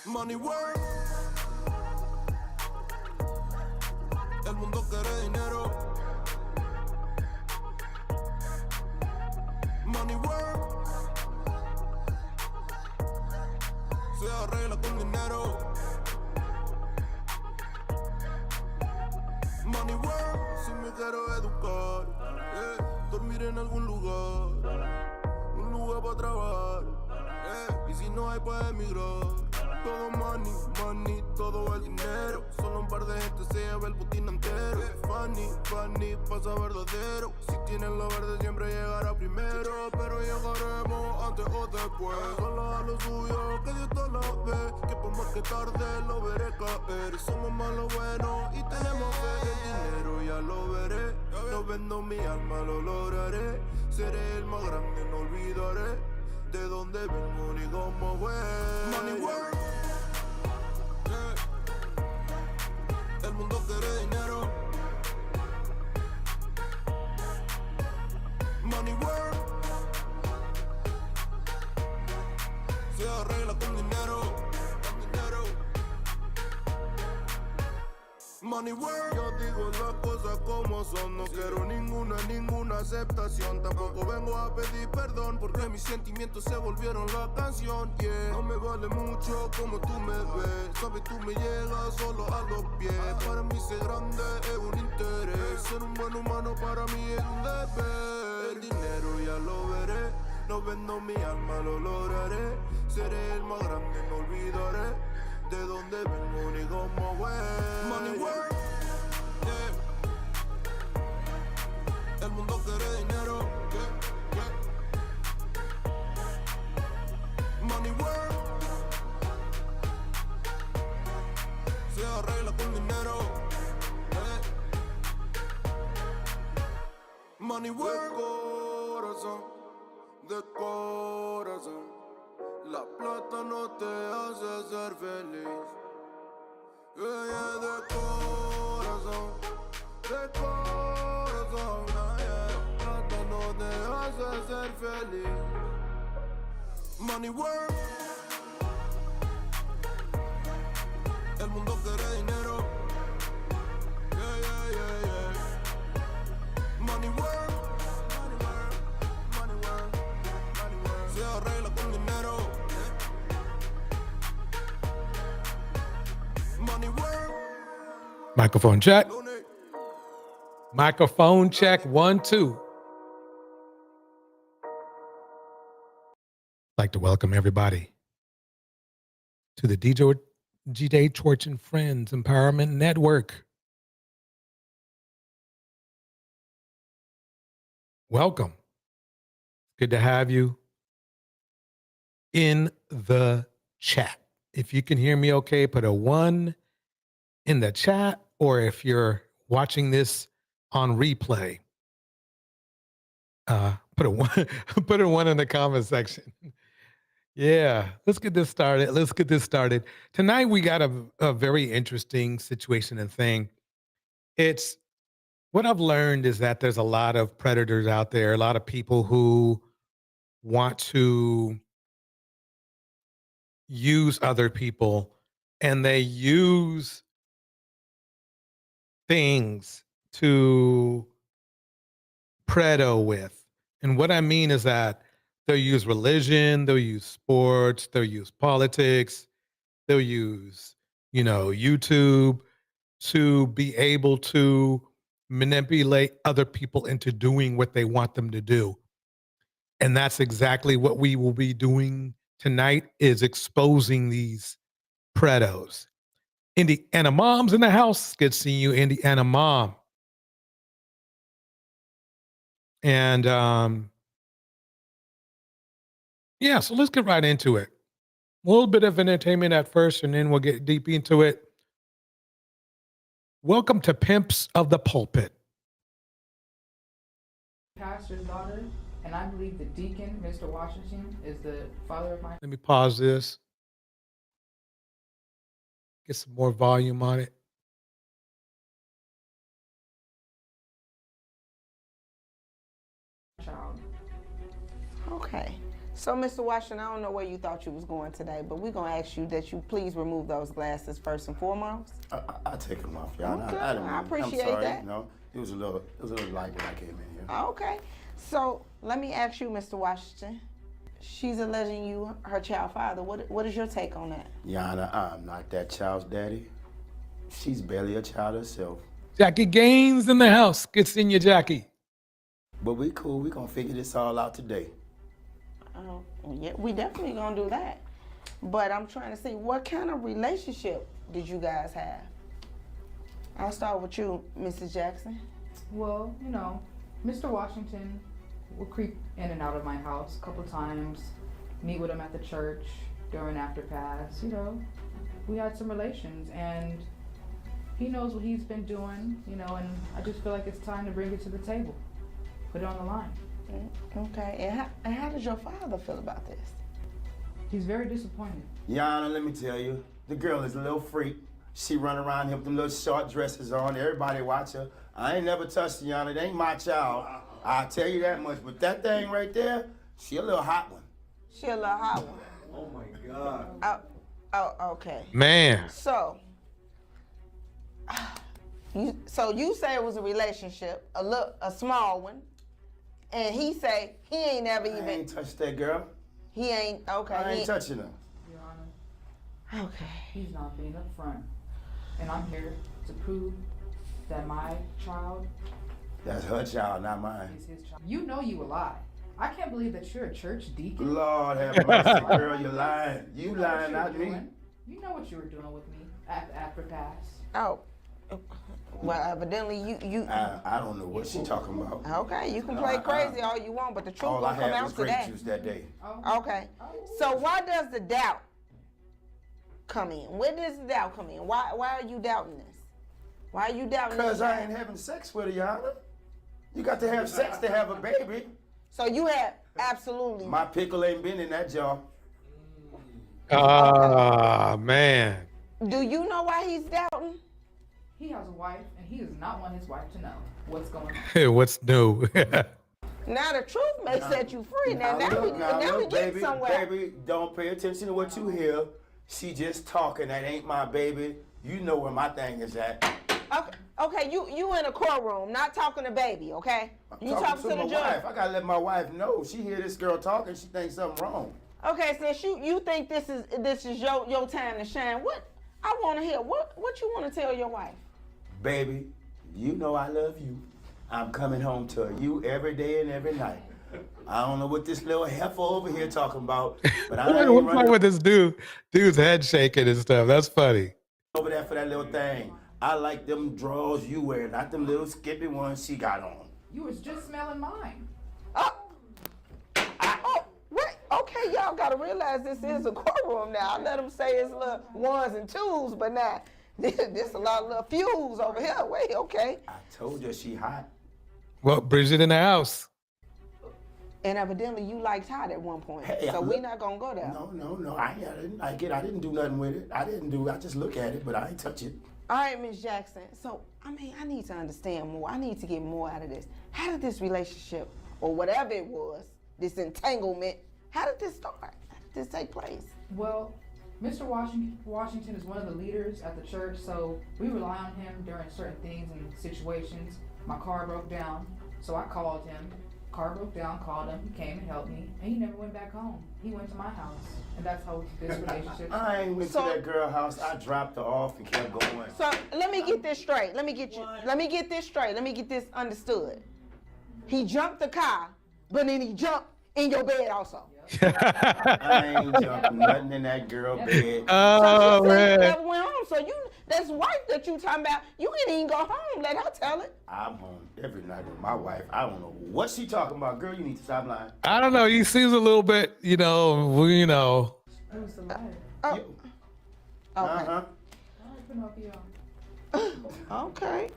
Money work. El mundo quiere dinero. Money work. Se arregla con dinero. Money work. Si me quiero educar, dormir en algún lugar, un lugar para trabajar, y si no hay para emigrar. Todo money, money, todo el dinero. Solo un par de gente se lleva el botín entero. Funny, funny, pasa verdadero. Si tienen lo verde siempre llegará primero. Pero llegaremos antes o después. Solo a lo suyo, que Dios todo lo ve. Que por más que tarde lo veré caer. Somos más lo bueno y tenemos fe. El dinero ya lo veré. No vendo mi alma, lo lograré. Seré el más grande, no olvidaré de dónde vengo ni cómo fue. Money work. El mundo quiere dinero. Money work. Se arregla con dinero. Money work. Yo digo las cosas como son. No quiero ninguna aceptación. Tampoco vengo a pedir perdón porque mis sentimientos se volvieron la canción. Yeah. No me vale mucho como tú me ves. Sabes, tú me llegas solo a los pies. Para mí ser grande es un interés. Ser un buen humano para mí es un deber. El dinero ya lo veré. No vendo mi alma, lo lograré. Seré el más grande, no olvidaré de dónde vengo ni cómo fue. Money work. Yeah. El mundo quiere dinero. Yeah. Money work. Se arregla con dinero. Yeah. Money work. De corazón. La plata no te hace ser feliz. De corazón. La plata no te hace ser feliz. Money work. El mundo quiere dinero. Yeah. Money work. Se arregla con dinero. Money work. Microphone check. Microphone check. 1, 2. I'd like to welcome everybody to the DJ Church and Friends Empowerment Network. Welcome. Good to have you in the chat. If you can hear me okay, put a 1 in the chat, or if you're watching this on replay, put a 1 put a 1 in the comment section. Yeah, let's get this started. Tonight we got a very interesting situation and thing. It's what I've learned is that there's a lot of predators out there, a lot of people who want to use other people, and they use things to predo with. And what I mean is that they'll use religion, they'll use sports, they'll use politics, they'll use, YouTube to be able to manipulate other people into doing what they want them to do. And that's exactly what we will be doing tonight, is exposing these predos. Indiana Mom's in the house. Good seeing you, Indiana Mom. And yeah, so let's get right into it. A little bit of entertainment at first, and then we'll get deep into it. Welcome to Pimps of the Pulpit. Pastor's daughter, and I believe the deacon, Mr. Washington, is the father of my. Let me pause this. Get some more volume on it. Child. Okay, So, Mr. Washington, I don't know where you thought you was going today, but we're going to ask you that you please remove those glasses first and foremost. I take them off, y'all. Okay, I appreciate I'm sorry, that. You know, it was a little light when I came in here. Okay. So, let me ask you, Mr. Washington. She's alleging you her child father. What is your take on that? Yana, I'm not that child's daddy. She's barely a child herself. Jackie Gaines in the house. Good seeing you, Jackie. But we cool. We gonna figure this all out today. Oh, yeah, we definitely gonna do that. But I'm trying to see, what kind of relationship did you guys have? I'll start with you, Mrs. Jackson. Well, you know, Mr. Washington will creep in and out of my house a couple times, meet with him at the church during after pass. You know, we had some relations, and he knows what he's been doing, you know, and I just feel like it's time to bring it to the table, put it on the line. Okay, and how does your father feel about this? He's very disappointed. Yana, let me tell you, the girl is a little freak. She run around here with them little short dresses on. Everybody watch her. I ain't never touched her, Yana. It ain't my child. I'll tell you that much. But that thing right there, she a little hot one. She a little hot one. Oh my God. Oh, okay. Man. So, you say it was a relationship, a small one, and he say he ain't never even. I ain't touched that girl. He ain't okay. I ain't touching her. Your Honor. Okay. He's not being upfront, and I'm here to prove that my child That's her child, not mine. is his child. You know you a lie. I can't believe that you're a church deacon. Lord have mercy, girl, you're lying. You know what lying, you not were me. doing. You know what you were doing with me after pass. Oh, well, evidently you. I don't know what she talking about. Okay, you can play crazy all you want, but the truth All I will come had out was grape today. juice that day. Okay, so why does the doubt come in? Where does the doubt come in? Why are you doubting this? Why are you doubting this? Because I ain't having sex with her, Yana. You got to have sex to have a baby. So you have absolutely. My pickle ain't been in that jar. Ah, man. Do you know why he's doubting? He has a wife, and he does not want his wife to know what's going on. What's new? Now the truth may set you free. Now we get baby, somewhere. baby, don't pay attention to what you hear. She just talking. That ain't my baby. You know where my thing is at. Okay, you in a courtroom, not talking to baby, okay? You talking to the my judge. wife. I gotta let my wife know. She hear this girl talking. She thinks something wrong. Okay, since you think this is your time to shine, what I want to hear, what you want to tell your wife? Baby, you know I love you. I'm coming home to you every day and every night. I don't know what this little heifer over here talking about, but I ain't What's wrong running with this dude's head shaking and stuff? That's funny. over there for that little thing. I like them drawers you wear, not them little skippy ones she got on. You was just smelling mine. Oh, wait. Okay, y'all gotta realize this is a courtroom now. I let them say it's little ones and twos, but now this a lot of little fuse over here. Wait, okay. I told you she hot. Well, Bridget in the house. And evidently you liked hot at one point, Hey, so we not gonna go there. No. I didn't like it. I didn't do nothing with it. I just look at it, but I ain't touch it. All right, Miss Jackson. So, I need to understand more. I need to get more out of this. How did this relationship, or whatever it was, this entanglement, how did this start? How did this take place? Well, Mr. Washington is one of the leaders at the church, so we rely on him during certain things and situations. My car broke down, so I called him. Car broke down, called him, he came and helped me, and he never went back home. He went to my house, and that's how this relationship. I ain't went to that girl house. I dropped her off and kept going. So let me get this straight. Let me get this straight. Let me get this understood. He jumped the car, but then he jumped in your bed also. I ain't jumping nothing in that girl bed. Oh, man. Never went home. So that's wife that you talking about. You can even go home. Let her tell it. I'm home every night with my wife. I don't know what she talking about. Girl, you need to stop lying. I don't know. He seems a little bit, It was the liar. Oh. You- Okay. Uh-huh. All right, Pinocchio. Okay,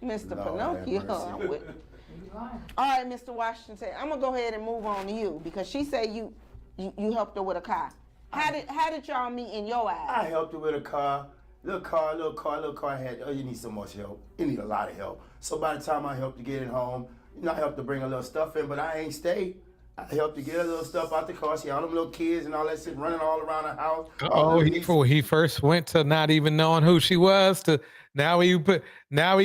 Mr. Lord have Pinocchio. mercy. I'm with. You lying. All right, Mr. Washington. I'm gonna go ahead and move on to you because she said you helped her with a car. How did y'all meet in your I eyes? helped her with a car. Little car. You need so much help. You need a lot of help. So by the time I helped to get it home, I helped to bring a little stuff in, but I ain't stayed. I helped her get her little stuff out the car. She had them little kids and all that shit running all around the house. Oh, he first went to not even knowing who she was to now he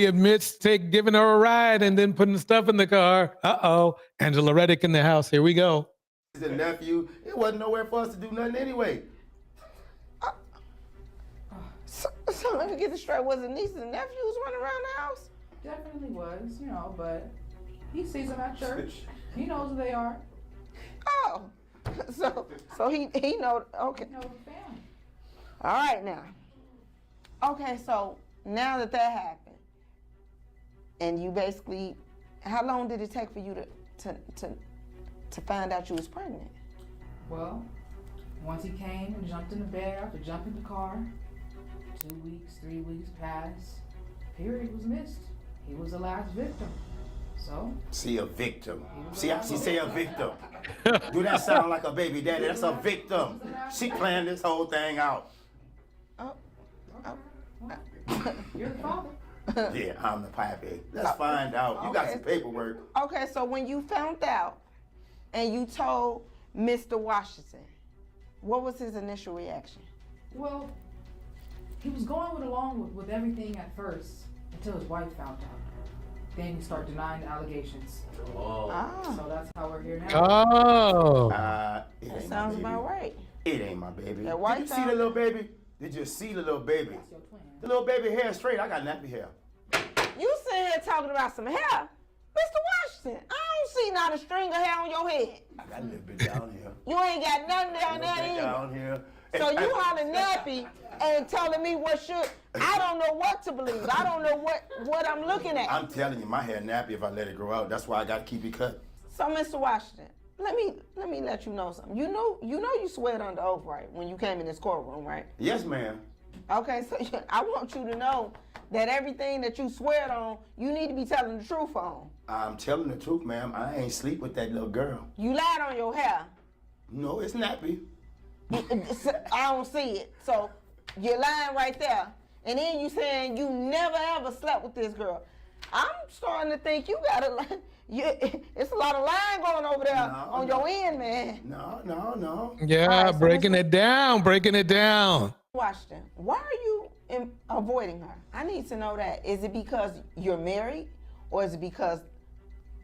admits to giving her a ride and then putting stuff in the car. Angela Reddick in the house. Here we go. The nephew, it wasn't nowhere for us to do nothing anyway. So let me get this straight. Was it nieces and nephews running around the house? Definitely was, but he sees them at church. He knows who they are. Oh, so he know. Okay. He knows the family. All right now. Okay, so now that happened, and you basically, how long did it take for you to find out you was pregnant? Well, once he came and jumped in the bed after jumping in the car, 2 weeks, 3 weeks passed. Period was missed. He was the last victim. So. See, a victim. See how she say a victim? Do that sound like a baby daddy? That's a victim. She planned this whole thing out. You're the father. Yeah, I'm the pappy. Let's find out. You got some paperwork. Okay, so when you found out and you told Mr. Washington, what was his initial reaction? Well, he was going along with everything at first until his wife found out. Then he started denying the allegations. So that's how we're here now. That sounds about right. It ain't my baby. That wife Did you see the little baby? Did you see the little baby? That's your twin. The little baby hair straight. I got nappy hair. You sitting here talking about some hair. Mr. Washington, I don't see not a string of hair on your head. I got a little bit down here. You ain't got nothing down there either. Down here. So you hollering nappy and telling me what should, I don't know what to believe. I don't know what I'm looking at. I'm telling you, my hair nappy if I let it grow out. That's why I got to keep it cut. So, Mr. Washington, let me let you know something. You know you swear under oath, right? When you came in this courtroom, right? Yes, ma'am. Okay, so I want you to know that everything that you swear on, you need to be telling the truth on. I'm telling the truth, ma'am. I ain't sleep with that little girl. You lied on your hair. No, it's nappy. I don't see it. So you're lying right there. And then you saying you never ever slept with this girl. I'm starting to think you got it's a lot of lying going over there on your end, man. No. Yeah, so breaking it down. Washington, why are you avoiding her? I need to know that. Is it because you're married? Or is it because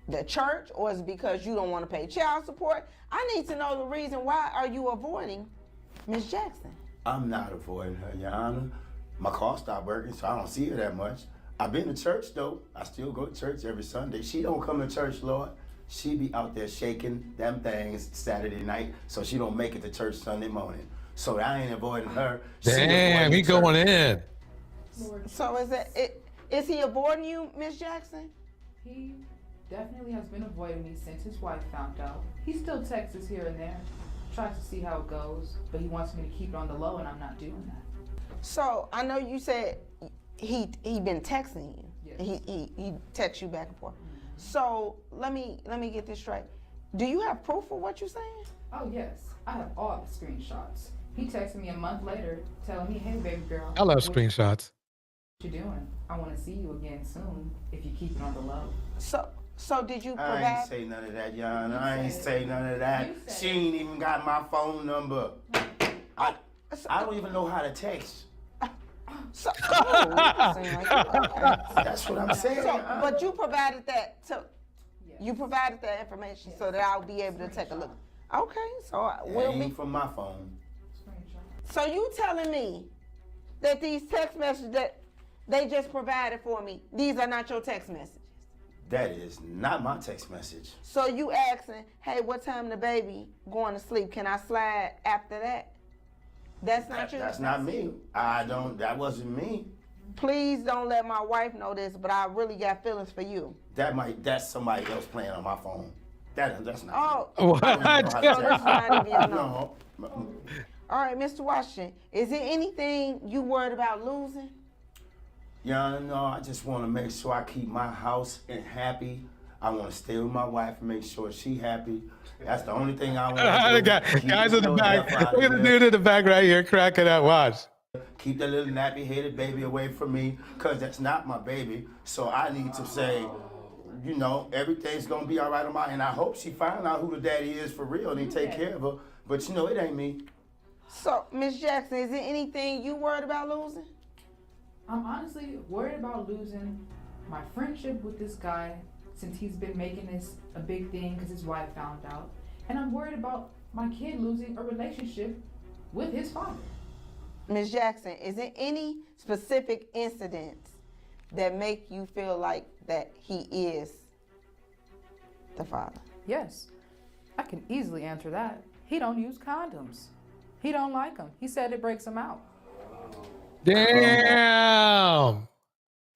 the church? Or is it because you don't want to pay child support? I need to know the reason why are you avoiding Miss Jackson? I'm not avoiding her, Your Honor. My car stopped working, so I don't see her that much. I've been to church, though. I still go to church every Sunday. She don't come to church, Lord. She be out there shaking them things Saturday night, so she don't make it to church Sunday morning. So I ain't avoiding her. Damn, he going in. So is he avoiding you, Miss Jackson? He definitely has been avoiding me since his wife found out. He still texts us here and there, tries to see how it goes, but he wants me to keep it on the low, and I'm not doing that. So I know you said he been texting you. Yes. He texts you back and forth. So let me get this straight. Do you have proof of what you're saying? Oh yes, I have all the screenshots. He texted me a month later telling me, hey baby girl. I love screenshots. What you doing? I want to see you again soon if you keep it on the low. So did you provide? I ain't say none of that, Your Honor. I ain't say none of that. She ain't even got my phone number. I don't even know how to text. That's what I'm saying. But you provided that you provided that information so that I'll be able to take a look. Okay, so we'll be from my phone. So you telling me that these text messages that they just provided for me, these are not your text messages? That is not my text message. So you asking, hey, what time the baby going to sleep? Can I slide after that? That's not you? That's not me. That wasn't me. Please don't let my wife know this, but I really got feelings for you. That's somebody else playing on my phone. That's not me. What? No. All right, Mr. Washington, is there anything you worried about losing? Yeah, no, I just want to make sure I keep my house happy. I want to stay with my wife and make sure she's happy. That's the only thing I want to do. Guys in the back. Look at the dude in the back right here cracking that watch. Keep that little nappy-headed baby away from me, because that's not my baby. So I need to say, you know, everything's gonna be all right on my, and I hope she find out who the daddy is for real and he take care of her. But you know, it ain't me. So, Miss Jackson, is there anything you worried about losing? I'm honestly worried about losing my friendship with this guy since he's been making this a big thing because his wife found out. And I'm worried about my kid losing a relationship with his father. Miss Jackson, is there any specific incidents that make you feel like that he is the father? Yes, I can easily answer that. He don't use condoms. He don't like them. He said it breaks him out. Damn.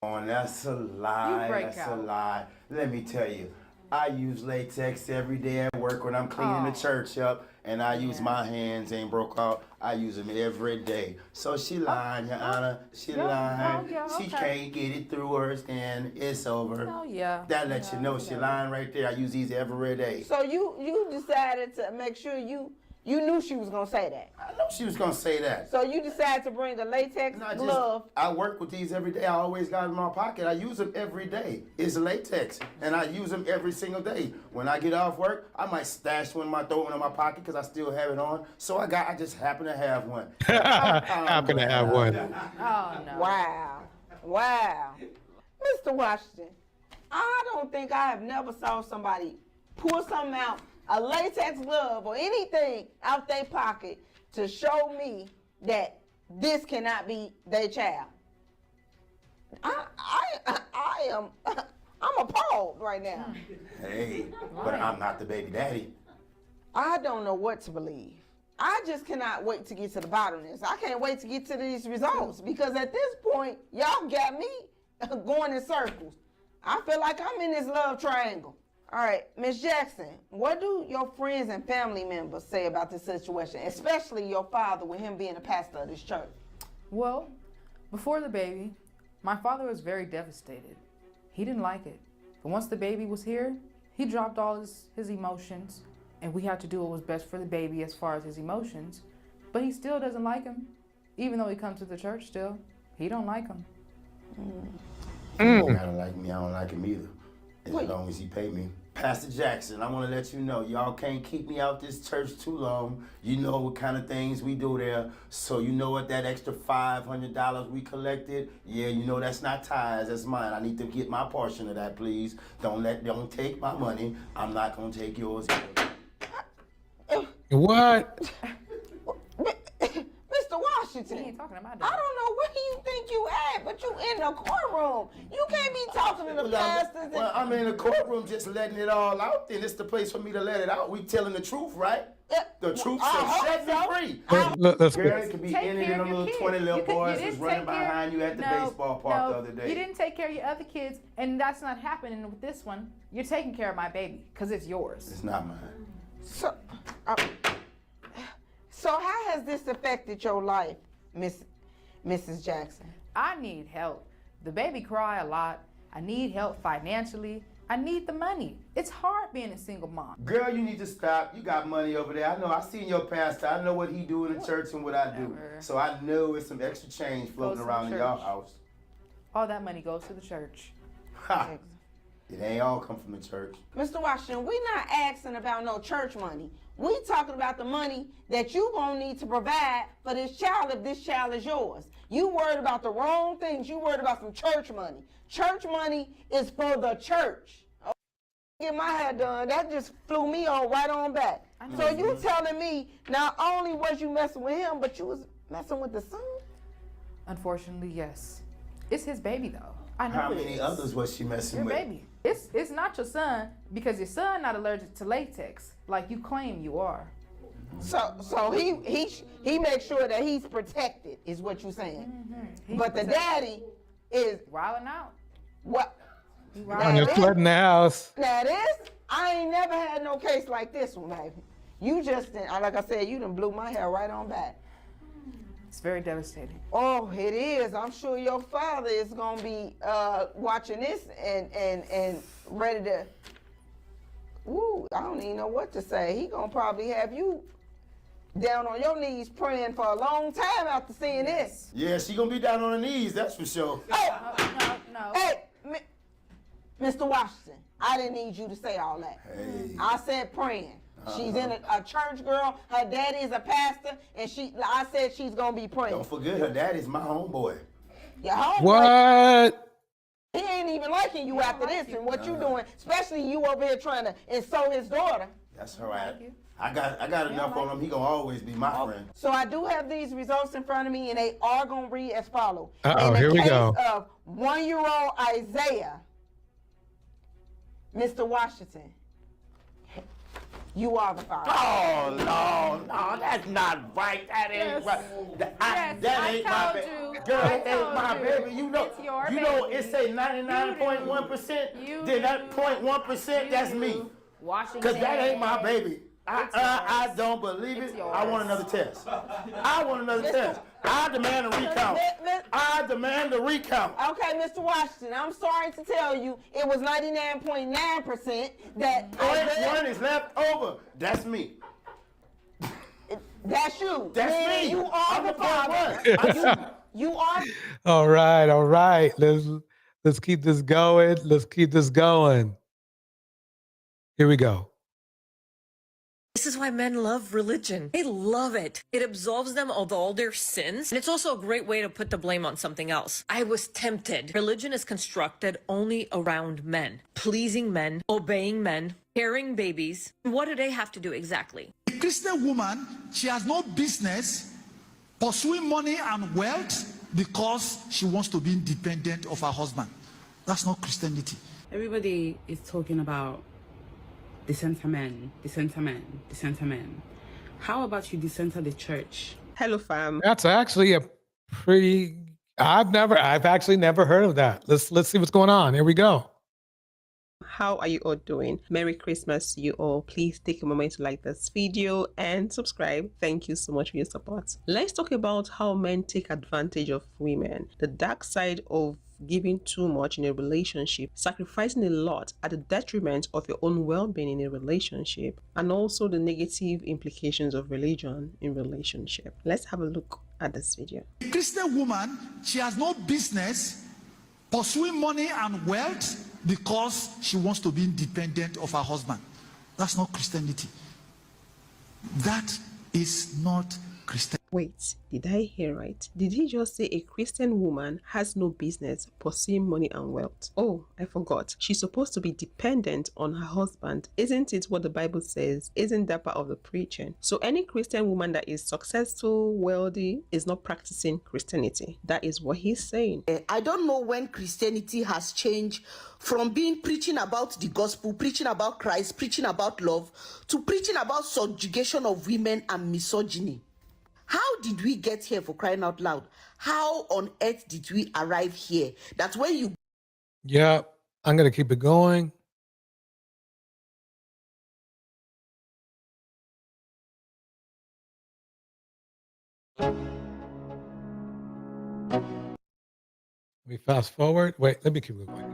Oh, that's a lie. You break That's out. a lie. Let me tell you, I use latex every day at work when I'm cleaning the church up, and I use my hands ain't broke out. I use them every day. So she lying, Your Honor. She lying. She can't get it through her, and it's over. Oh yeah. That lets you know she lying right there. I use these every day. So you decided to make sure you knew she was gonna say that. I know she was gonna say that. So you decided to bring a latex glove. I work with these every day. I always got them in my pocket. I use them every day. It's latex, and I use them every single day. When I get off work, I might stash one in my throw one in my pocket because I still have it on. So I just happen to have one. Happen to have one. Oh no. Wow. Mr. Washington, I don't think I have never saw somebody pull something out, a latex glove or anything out their pocket to show me that this cannot be their child. I am I'm appalled right now. Hey, but I'm not the baby daddy. I don't know what to believe. I just cannot wait to get to the bottom of this. I can't wait to get to these results because at this point, y'all got me going in circles. I feel like I'm in this love triangle. All right, Miss Jackson, what do your friends and family members say about this situation, especially your father with him being a pastor of this church? Well, before the baby, my father was very devastated. He didn't like it. But once the baby was here, he dropped all his emotions, and we had to do what was best for the baby as far as his emotions. But he still doesn't like him, even though he comes to the church still. He don't like him. He don't gotta like me. I don't like him either. As long as he pay me. Pastor Jackson, I want to let you know, y'all can't keep me out this church too long. You know what kind of things we do there. So you know what, that extra $500 we collected, yeah, you know that's not tithes, that's mine. I need to get my portion of that, please. Don't take my money. I'm not gonna take yours either. What? Mr. Washington, He ain't talking about I that. don't know where you think you at, but you in the courtroom. You can't be talking to the pastors. Well, I'm in the courtroom just letting it all out, then it's the place for me to let it out. We telling the truth, right? The truth shall set me free. Let's Girl, go. it could be Take any care of of them your little kids. 20 little You boys didn't that's running take care- behind you at the baseball park the other day. You didn't take care of your other kids, and that's not happening with this one. You're taking care of my baby, because it's yours. It's not mine. So how has this affected your life, Mrs. Jackson? I need help. The baby cry a lot. I need help financially. I need the money. It's hard being a single mom. Girl, you need to stop. You got money over there. I know. I seen your pastor. I know what he do in the church and what I do. Whatever. So I know it's some extra change floating Goes to around in church. y'all house. All that money goes to the church. Ha! It ain't all come from the church. Mr. Washington, we not asking about no church money. We talking about the money that you gonna need to provide for this child if this child is yours. You worried about the wrong things. You worried about some church money. Church money is for the church. Oh, get my hair done. That just flew me on right on back. So you telling me not only was you messing with him, but you was messing with the son? Unfortunately, yes. It's his baby though. I know How it many is. others was she messing Your with? baby. It's not your son because your son not allergic to latex like you claim you are. So he makes sure that he's protected, is what you're saying. But the daddy is Wilding out. what? On your flood in the house. Now this, I ain't never had no case like this one, baby. You just, like I said, you done blew my hair right on back. It's very devastating. Oh, it is. I'm sure your father is gonna be watching this and ready to. Woo! I don't even know what to say. He gonna probably have you down on your knees praying for a long time after seeing this. Yeah, she gonna be down on her knees, that's for sure. Hey, No. hey, Mr. Washington, I didn't need you to say all that. Hey. I said praying. She's in a church girl. Her daddy is a pastor, and I said she's gonna be praying. Don't forget her daddy's my homeboy. Your homeboy. What? He ain't even liking you after this and what you doing, especially you over here trying to insult his daughter. That's all right. I got enough on him. He gonna always be my friend. So I do have these results in front of me, and they are gonna read as follows. Uh-oh, here we go. In the case of 1-year-old Isaiah, Mr. Washington, you are the father. Oh no, that's not right. That ain't right. That ain't my baby. Girl, that ain't my baby. You know, it say 99.1%. Then that 0.1%, that's me. Cause that ain't my baby. I don't believe it. I want another test. I want another test. I demand a recount. I demand a recount. Okay, Mr. Washington, I'm sorry to tell you, it was 99.9% that. 0.1 is left over. That's me. That's you. That's me. You are the father. You are. All right. Let's keep this going. Here we go. This is why men love religion. They love it. It absolves them of all their sins. And it's also a great way to put the blame on something else. I was tempted. Religion is constructed only around men. Pleasing men, obeying men, carrying babies. What do they have to do exactly? A Christian woman, she has no business pursuing money and wealth because she wants to be independent of her husband. That's not Christianity. Everybody is talking about decenter men. How about you decenter the church? Hello, fam. That's actually a pretty. I've actually never heard of that. Let's see what's going on. Here we go. How are you all doing? Merry Christmas to you all. Please take a moment to like this video and subscribe. Thank you so much for your support. Let's talk about how men take advantage of women. The dark side of giving too much in a relationship, sacrificing a lot at the detriment of your own well-being in a relationship, and also the negative implications of religion in relationship. Let's have a look at this video. A Christian woman, she has no business pursuing money and wealth because she wants to be independent of her husband. That's not Christianity. That is not Christianity. Wait, did I hear right? Did he just say a Christian woman has no business pursuing money and wealth? Oh, I forgot. She's supposed to be dependent on her husband. Isn't it what the Bible says? Isn't that part of the preaching? So any Christian woman that is successful, wealthy, is not practicing Christianity. That is what he's saying. I don't know when Christianity has changed from being preaching about the gospel, preaching about Christ, preaching about love, to preaching about subjugation of women and misogyny. How did we get here, for crying out loud? How on earth did we arrive here? That's when you... Yeah, I'm going to keep it going. We fast forward. Wait, let me keep it going.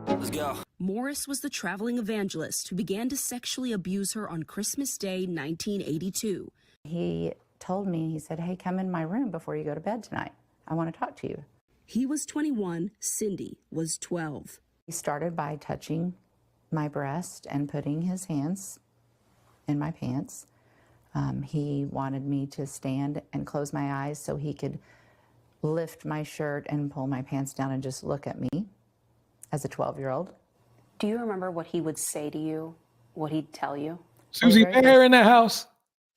Let's go. Morris was the traveling evangelist who began to sexually abuse her on Christmas Day, 1982. He told me, he said, hey, come in my room before you go to bed tonight. I want to talk to you. He was 21, Cindy was 12. He started by touching my breast and putting his hands in my pants. He wanted me to stand and close my eyes so he could lift my shirt and pull my pants down and just look at me as a 12-year-old. Do you remember what he would say to you, what he'd tell you? Susie Bear in the house.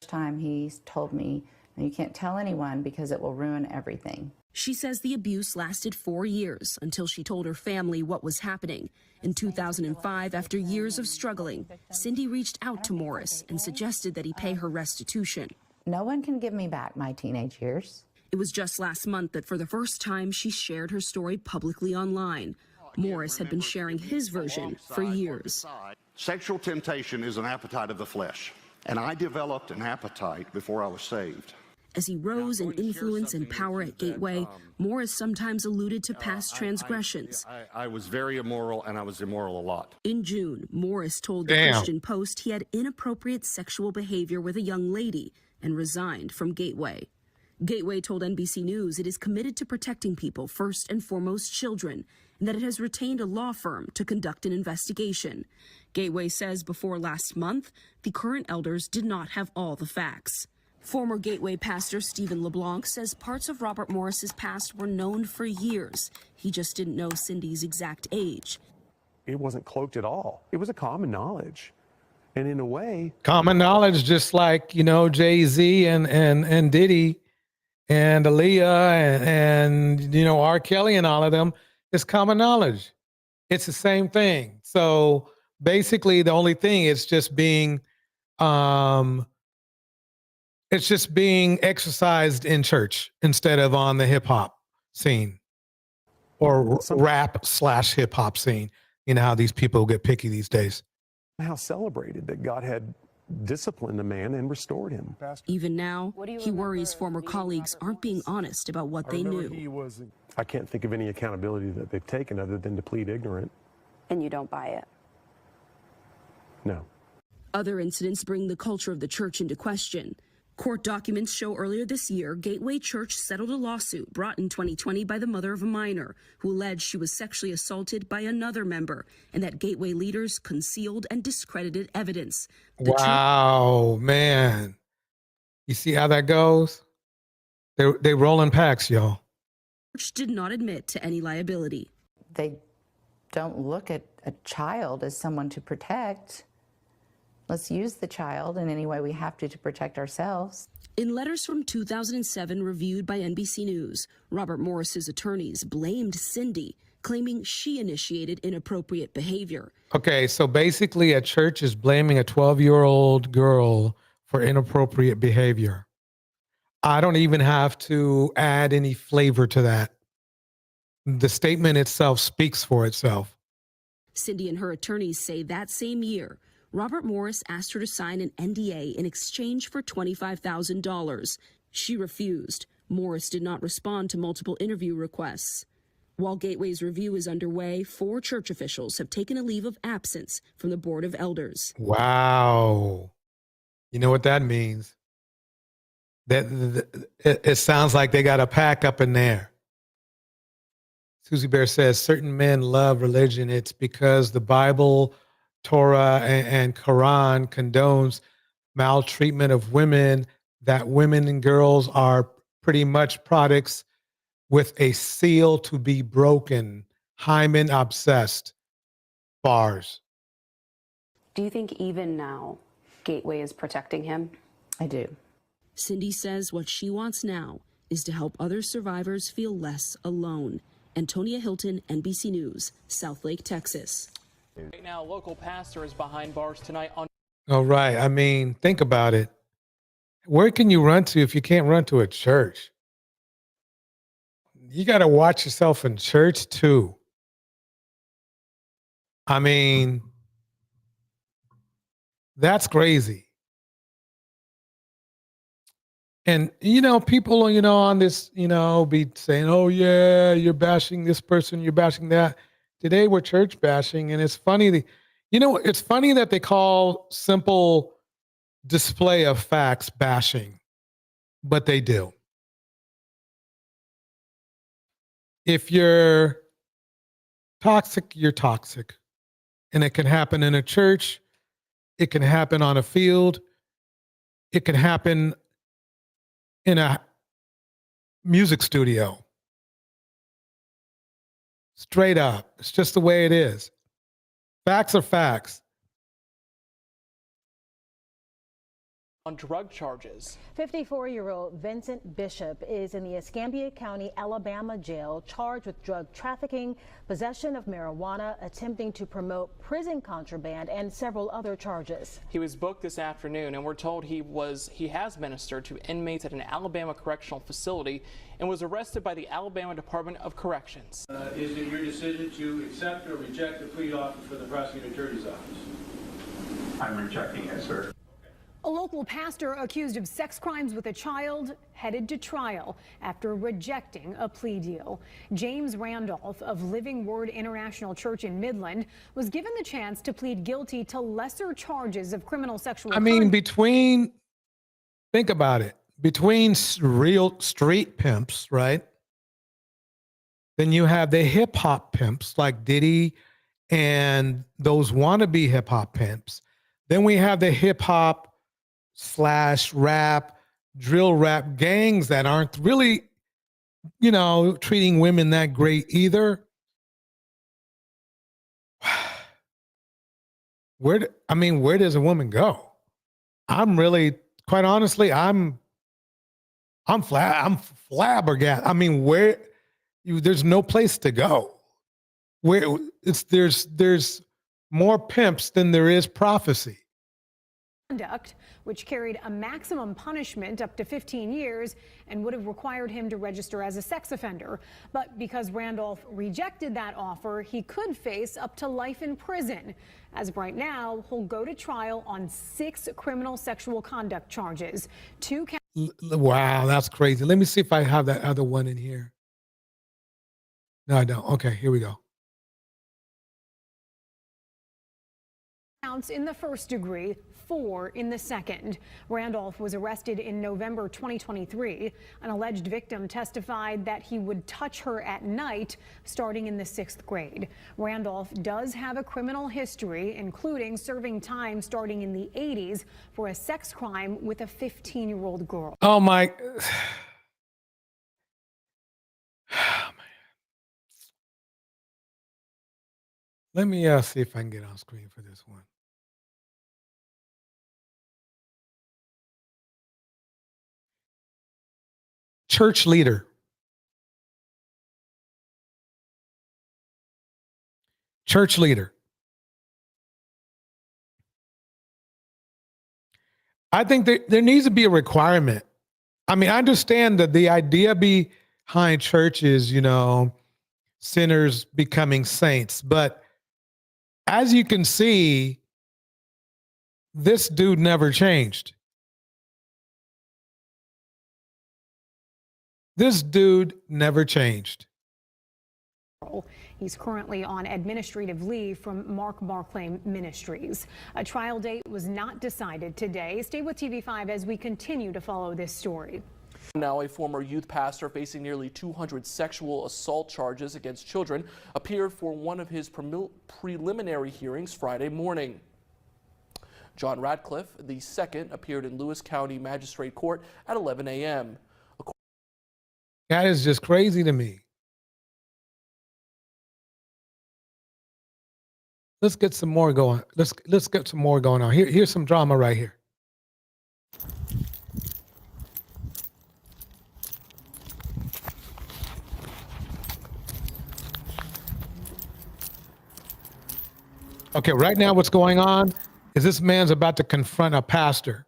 First time he told me, you can't tell anyone because it will ruin everything. She says the abuse lasted 4 years until she told her family what was happening. In 2005, after years of struggling, Cindy reached out to Morris and suggested that he pay her restitution. No one can give me back my teenage years. It was just last month that for the first time she shared her story publicly online. Morris had been sharing his version for years. Sexual temptation is an appetite of the flesh, and I developed an appetite before I was saved. As he rose in influence and power at Gateway, Morris sometimes alluded to past transgressions. I was very immoral, and I was immoral a lot. In June, Morris told the Christian Post he had inappropriate sexual behavior with a young lady and resigned from Gateway. Gateway told NBC News it is committed to protecting people, first and foremost children, and that it has retained a law firm to conduct an investigation. Gateway says before last month, the current elders did not have all the facts. Former Gateway pastor Stephen LeBlanc says parts of Robert Morris's past were known for years. He just didn't know Cindy's exact age. It wasn't cloaked at all. It was a common knowledge. And in a way, common knowledge, just like, Jay-Z and Diddy and Aaliyah and R. Kelly and all of them, it's common knowledge. It's the same thing. So basically the only thing is just being exercised in church instead of on the hip hop scene or rap/hip hop scene. You know how these people get picky these days. how celebrated that God had disciplined the man and restored him. Even now, he worries former colleagues aren't being honest about what they knew. I can't think of any accountability that they've taken other than to plead ignorant. And you don't buy it? No. Other incidents bring the culture of the church into question. Court documents show earlier this year, Gateway Church settled a lawsuit brought in 2020 by the mother of a minor who alleged she was sexually assaulted by another member and that Gateway leaders concealed and discredited evidence. Wow, man. You see how that goes? They rolling packs, y'all. The church did not admit to any liability. They don't look at a child as someone to protect. Let's use the child in any way we have to protect ourselves. In letters from 2007 reviewed by NBC News, Robert Morris's attorneys blamed Cindy, claiming she initiated inappropriate behavior. Okay, so basically a church is blaming a 12-year-old girl for inappropriate behavior. I don't even have to add any flavor to that. The statement itself speaks for itself. Cindy and her attorneys say that same year, Robert Morris asked her to sign an NDA in exchange for $25,000. She refused. Morris did not respond to multiple interview requests. While Gateway's review is underway, 4 church officials have taken a leave of absence from the Board of Elders. Wow. You know what that means? It sounds like they got a pack up in there. Susie Bear says, certain men love religion. It's because the Bible, Torah, and Quran condones maltreatment of women, that women and girls are pretty much products with a seal to be broken. Hymen obsessed. Bars. Do you think even now, Gateway is protecting him? I do. Cindy says what she wants now is to help other survivors feel less alone. Antonia Hilton, NBC News, Southlake, Texas. Right now, local pastor is behind bars tonight on. All right. I mean, think about it. Where can you run to if you can't run to a church? You got to watch yourself in church too. I mean, that's crazy. And, people, on this, be saying, oh, yeah, you're bashing this person, you're bashing that. Today we're church bashing. And it's funny, it's funny that they call simple display of facts bashing, but they do. If you're toxic, you're toxic. And it can happen in a church. It can happen on a field. It can happen in a music studio. Straight up. It's just the way it is. Facts are facts. On drug charges. 54-year-old Vincent Bishop is in the Escambia County, Alabama jail, charged with drug trafficking, possession of marijuana, attempting to promote prison contraband, and several other charges. He was booked this afternoon, and we're told he has ministered to inmates at an Alabama correctional facility and was arrested by the Alabama Department of Corrections. Is it your decision to accept or reject the plea offer for the prosecuting attorney's office? I'm rejecting it, sir. A local pastor accused of sex crimes with a child headed to trial after rejecting a plea deal. James Randolph of Living Word International Church in Midland was given the chance to plead guilty to lesser charges of criminal sexual conduct. Think about it. between real street pimps, right? Then you have the hip hop pimps like Diddy and those wannabe hip hop pimps. Then we have the hip hop / rap, drill rap gangs that aren't really, treating women that great either. Where does a woman go? I'm really, quite honestly, I'm flabbergasted. There's no place to go. There's more pimps than there is prophecy. Conduct, which carried a maximum punishment up to 15 years and would have required him to register as a sex offender. But because Randolph rejected that offer, he could face up to life in prison. As of right now, he'll go to trial on 6 criminal sexual conduct charges. 2 Wow, that's crazy. Let me see if I have that other one in here. No, I don't. Okay, here we go. counts in the first degree, 4 in the second. Randolph was arrested in November 2023. An alleged victim testified that he would touch her at night starting in the 6th grade. Randolph does have a criminal history, including serving time starting in the 80s for a sex crime with a 15-year-old girl. Oh, my. Let me see if I can get on screen for this one. Church leader. Church leader. I think there needs to be a requirement. I mean, I understand that the idea behind church is, sinners becoming saints. But as you can see, this dude never changed. This dude never changed. He's currently on administrative leave from Mark Barclay Ministries. A trial date was not decided today. Stay with TV5 as we continue to follow this story. Now, a former youth pastor facing nearly 200 sexual assault charges against children appeared for one of his preliminary hearings Friday morning. John Radcliffe, the second, appeared in Lewis County Magistrate Court at 11 a.m. That is just crazy to me. Let's get some more going. Let's get some more going on. Here's some drama right here. Okay, right now what's going on is this man's about to confront a pastor.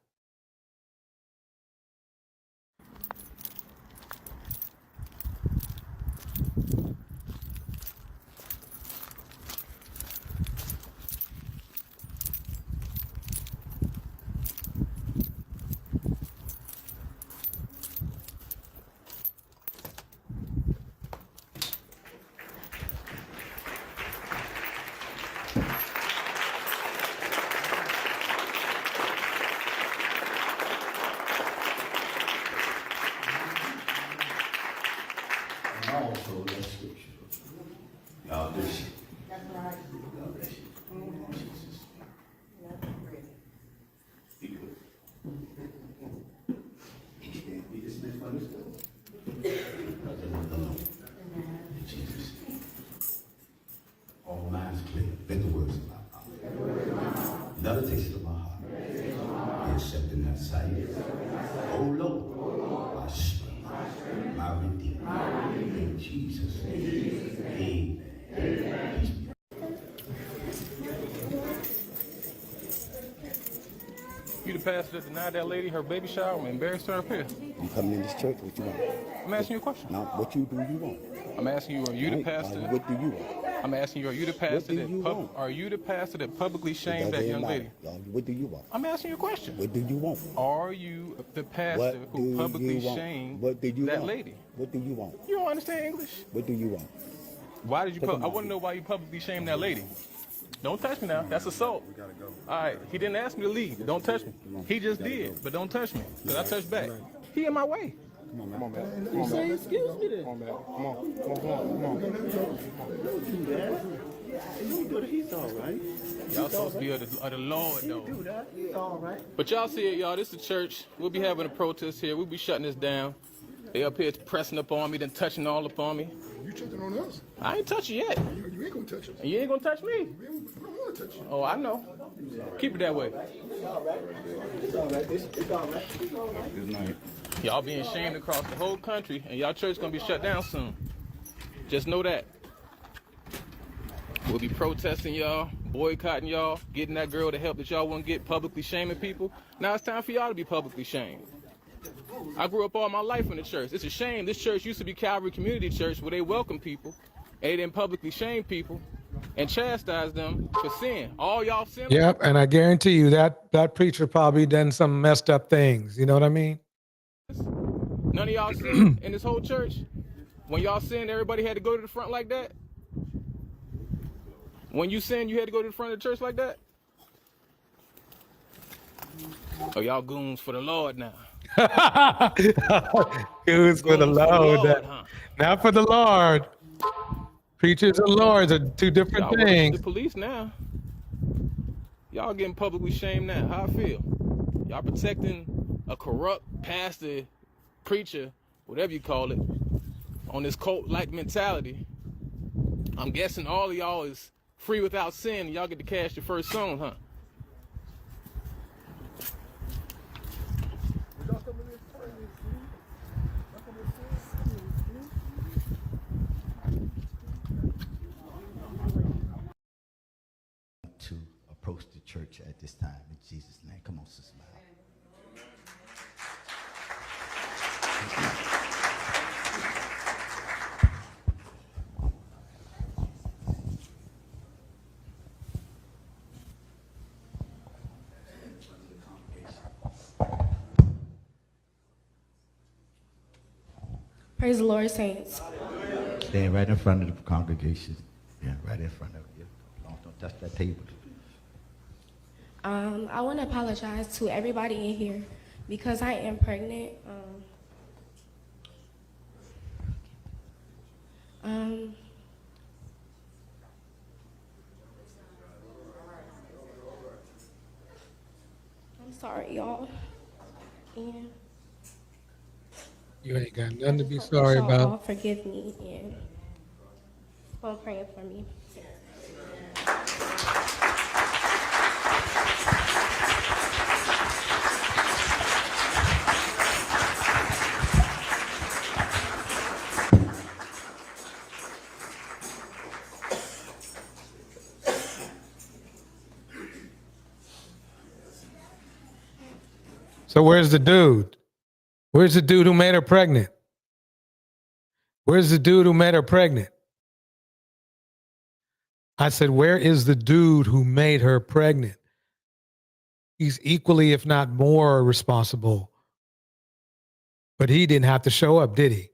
Also, that's scripture. God bless you. God bless you. Jesus. Be good. Be dismissed from this school. Because of the Lord. In Jesus' name. All minds clear. Let the words of my mouth. Meditation of my heart. Accept in that sight. Oh Lord, my strength, my redeemer. In Jesus' name. Amen. You the pastor that denied that lady her baby shower and embarrassed her up here? You coming in this church, what you want? I'm asking you a question. Now, what you want? I'm asking you, are you the pastor? What do you want? I'm asking you, are you the pastor are you the pastor that publicly shamed that young lady? What do you want? I'm asking you a question. What do you want? Are you the pastor who publicly shamed that lady? What do you want? You don't understand English? What do you want? Why did you I want to know why you publicly shamed that lady. Don't touch me now. That's assault. We gotta go. All right. He didn't ask me to leave. Don't touch me. He just did, but don't touch me, because I touched back. He in my way. Come on, man. Come on, man. You Come on, say man. excuse me then. Come on, man. Come on. Come on, come on, come on. Don't do that. You do that. He's all right. Y'all supposed to be of the Lord, though. Do that. He's all right. But y'all see it, y'all. This is the church. We'll be having a protest here. We'll be shutting this down. They up here pressing up on me, then touching all up on me. You touching on us? I ain't touching yet. You ain't gonna touch us. And you ain't gonna touch me. We don't wanna touch you. Oh, I know. Keep it that way. It's all right. It's all right. It's all right. It's all right. Good night. Y'all being shamed across the whole country, and y'all church gonna be shut down soon. Just know that. We'll be protesting y'all, boycotting y'all, getting that girl the help that y'all won't get, publicly shaming people. Now it's time for y'all to be publicly shamed. I grew up all my life in the church. It's a shame. This church used to be Calvary Community Church, where they welcome people, and they didn't publicly shame people and chastise them for sin. All y'all sin. Yep, and I guarantee you that preacher probably done some messed up things. You know what I mean? None of y'all sin in this whole church. When y'all sinned, everybody had to go to the front like that. When you sinned, you had to go to the front of the church like that. Oh, y'all goons for the Lord now. Goons for the Lord. Huh? Not for the Lord. Preachers and lords are two different Y'all working things. for the police now. Y'all getting publicly shamed now. How I feel? Y'all protecting a corrupt pastor, preacher, whatever you call it, on this cult-like mentality. I'm guessing all of y'all is free without sin, and y'all get to cash your first song, huh? To approach the church at this time in Jesus' name. Come on, Sister Smiley. Praise the Lord, saints. Stand right in front of the congregation. Yeah, right in front of you. Don't touch that table. I want to apologize to everybody in here because I am pregnant. I'm sorry, y'all. And You ain't got nothing to be y'all sorry all about. forgive me and for praying for me. So where's the dude? Where's the dude who made her pregnant? Where's the dude who made her pregnant? I said, where is the dude who made her pregnant? He's equally, if not more, responsible. But he didn't have to show up, did he?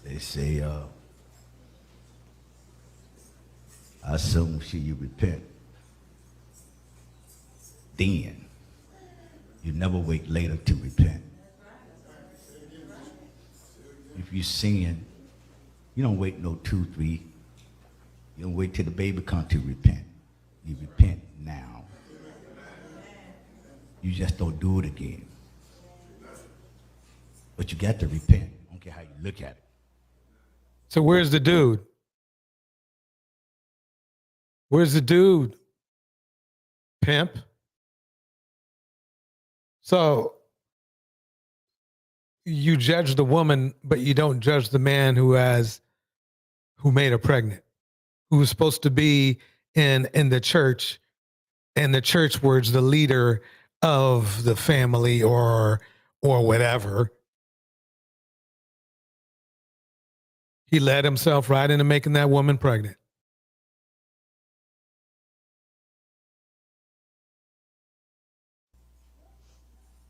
They say, as soon as you repent, then you never wait later to repent. If you sin, you don't wait no 2, 3. You don't wait till the baby come to repent. You repent now. You just don't do it again. But you got to repent. I don't care how you look at it. So where's the dude? Where's the dude? Pimp. So you judge the woman, but you don't judge the man who made her pregnant, who was supposed to be in the church words, the leader of the family or whatever. He led himself right into making that woman pregnant.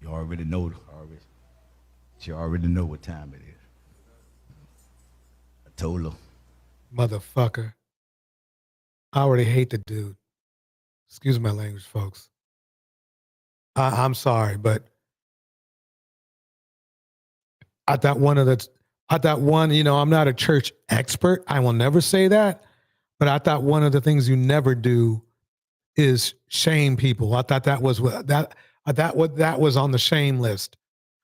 You already know. You already know what time it is. I told her. Motherfucker. I already hate the dude. Excuse my language, folks. I'm sorry, but I thought one, you know, I'm not a church expert. I will never say that. But I thought one of the things you never do is shame people. I thought that was that was on the shame list.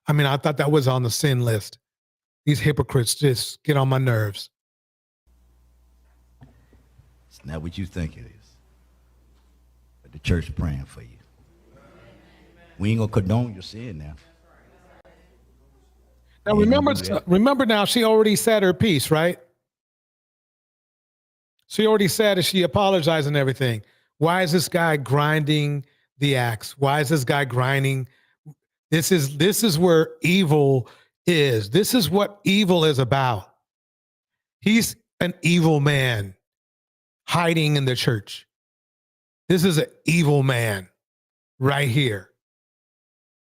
I mean, I thought that was on the sin list. These hypocrites just get on my nerves. It's not what you think it is. But the church is praying for you. We ain't gonna condone your sin now. Now remember now, she already said her piece, right? She already said it. She apologized and everything. Why is this guy grinding the axe? Why is this guy grinding? This is where evil is. This is what evil is about. He's an evil man hiding in the church. This is an evil man right here.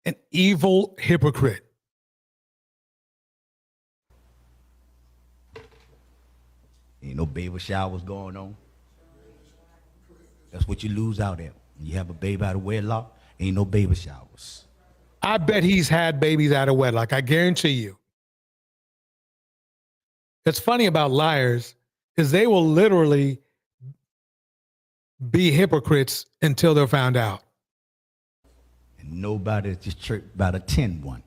An evil hypocrite. Ain't no baby showers going on. That's what you lose out at. When you have a baby out of wedlock, ain't no baby showers. I bet he's had babies out of wedlock. I guarantee you. What's funny about liars is they will literally be hypocrites until they're found out. And nobody at this church about to attend one.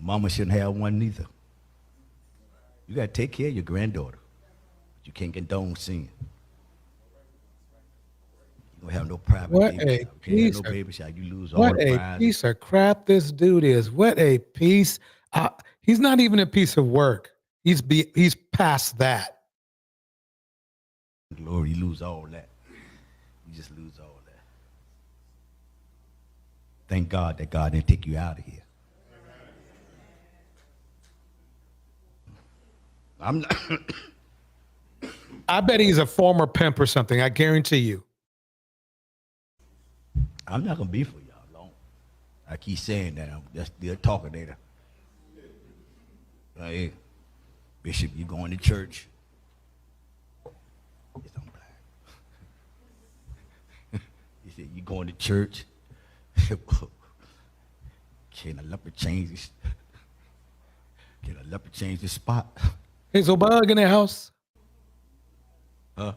Mama shouldn't have one neither. You got to take care of your granddaughter. But you can't condone sin. You don't have no private What baby a shower. You can't piece have no of, baby shower. You lose all the what a prizes. piece of crap this dude is. What a piece. He's not even a piece of work. He's past that. Lord, you lose all that. You just lose all that. Thank God that God didn't take you out of here. I'm not I bet he's a former pimp or something. I guarantee you. I'm not gonna be for y'all long. I keep saying that. I'm just still talking later. Hey, Bishop, you going to church? Yes, I'm black. He said, you going to church? Can a leopard change this? Can a leopard change this spot? Is a bug in the house? Huh?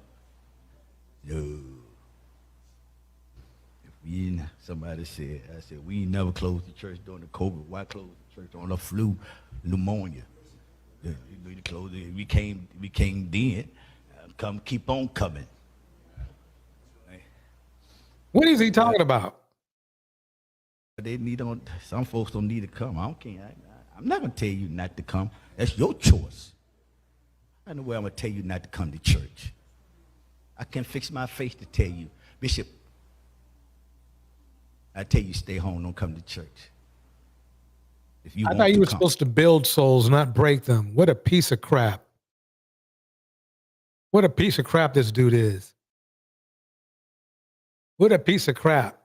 No. Somebody said, I said, we never closed the church during the COVID. Why close the church on the flu, pneumonia? We closed it. We came then. Come, keep on coming. What is he talking about? They need on. Some folks don't need to come. I don't care. I'm not gonna tell you not to come. That's your choice. I know where I'm gonna tell you not to come to church. I can't fix my face to tell you, Bishop. I tell you, stay home. Don't come to church. If you I thought you were supposed to build souls, not break them. What a piece of crap. What a piece of crap this dude is. What a piece of crap.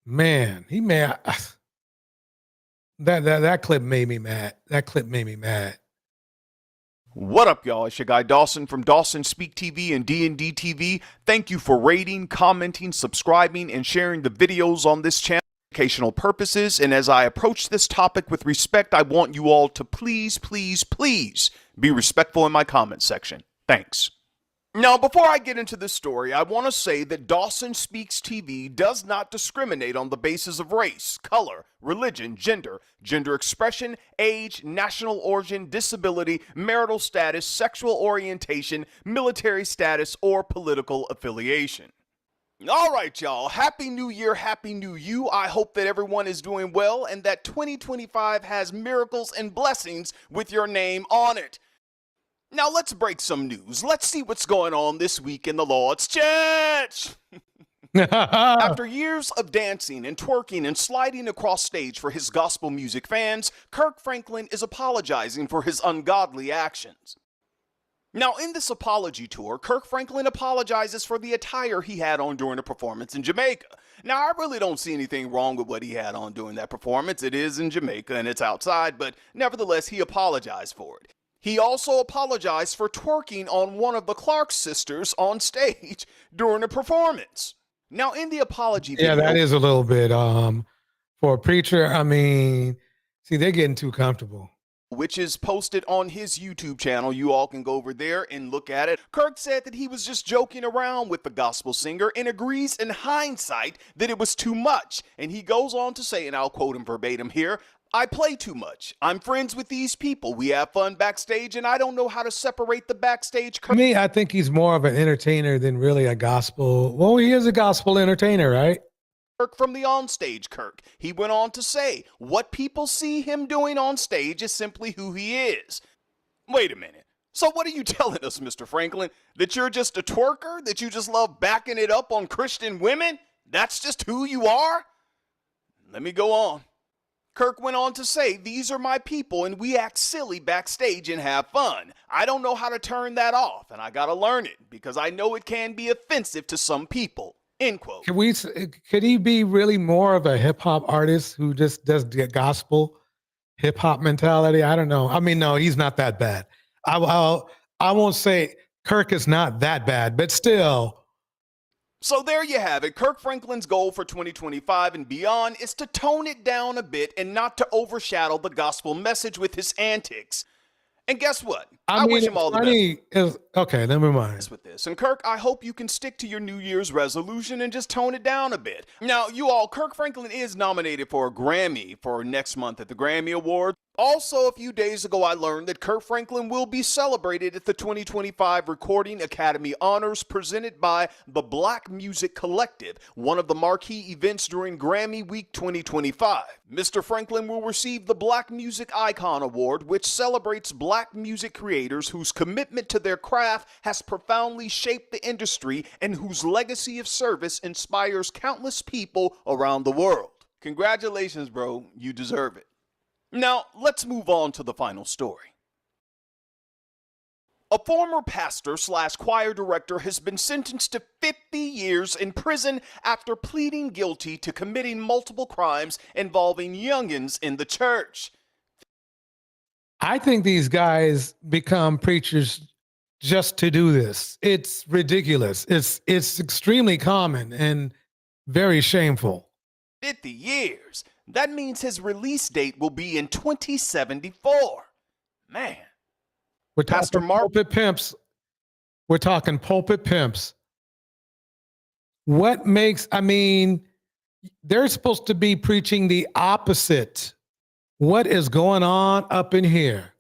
Man, he mad. That clip made me mad. That clip made me mad. What up, y'all? It's your guy Dawson from Dawson Speak TV and D&D TV. Thank you for rating, commenting, subscribing, and sharing the videos on this channel for educational purposes. And as I approach this topic with respect, I want you all to please, please, please be respectful in my comment section. Thanks. Now, before I get into this story, I want to say that Dawson Speaks TV does not discriminate on the basis of race, color, religion, gender expression, age, national origin, disability, marital status, sexual orientation, military status, or political affiliation. All right, y'all. Happy New Year, Happy New You. I hope that everyone is doing well and that 2025 has miracles and blessings with your name on it. Now let's break some news. Let's see what's going on this week in the Lord's Church. After years of dancing and twerking and sliding across stage for his gospel music fans, Kirk Franklin is apologizing for his ungodly actions. Now, in this apology tour, Kirk Franklin apologizes for the attire he had on during a performance in Jamaica. Now, I really don't see anything wrong with what he had on during that performance. It is in Jamaica and it's outside, but nevertheless, he apologized for it. He also apologized for twerking on one of the Clark sisters on stage during a performance. Now, in the apology video... Yeah, that is a little bit, for a preacher, I mean, see, they're getting too comfortable. Which is posted on his YouTube channel. You all can go over there and look at it. Kirk said that he was just joking around with the gospel singer and agrees in hindsight that it was too much. And he goes on to say, and I'll quote him verbatim here, "I play too much. I'm friends with these people. We have fun backstage, and I don't know how to separate the backstage." To me, I think he's more of an entertainer than really a gospel. Well, he is a gospel entertainer, right? From the onstage Kirk. He went on to say, what people see him doing on stage is simply who he is. Wait a minute. So what are you telling us, Mr. Franklin? That you're just a twerker? That you just love backing it up on Christian women? That's just who you are? Let me go on. Kirk went on to say, these are my people and we act silly backstage and have fun. I don't know how to turn that off and I gotta learn it because I know it can be offensive to some people. End quote. Could he be really more of a hip hop artist who just does the gospel hip hop mentality? I don't know. I mean, no, he's not that bad. I won't say Kirk is not that bad, but still. So there you have it. Kirk Franklin's goal for 2025 and beyond is to tone it down a bit and not to overshadow the gospel message with his antics. And guess what? I wish him all the best. Okay, never mind. With this. And Kirk, I hope you can stick to your New Year's resolution and just tone it down a bit. Now, you all, Kirk Franklin is nominated for a Grammy for next month at the Grammy Awards. Also, a few days ago, I learned that Kirk Franklin will be celebrated at the 2025 Recording Academy Honors presented by the Black Music Collective, one of the marquee events during Grammy Week 2025. Mr. Franklin will receive the Black Music Icon Award, which celebrates black music creators whose commitment to their craft has profoundly shaped the industry and whose legacy of service inspires countless people around the world. Congratulations, bro. You deserve it. Now, let's move on to the final story. A former pastor / choir director has been sentenced to 50 years in prison after pleading guilty to committing multiple crimes involving youngins in the church. I think these guys become preachers just to do this. It's ridiculous. It's extremely common and very shameful. 50 years. That means his release date will be in 2074. Man. We're talking Pulpit Pimps. We're talking Pulpit Pimps. What makes, I mean, they're supposed to be preaching the opposite. What is going on up in here?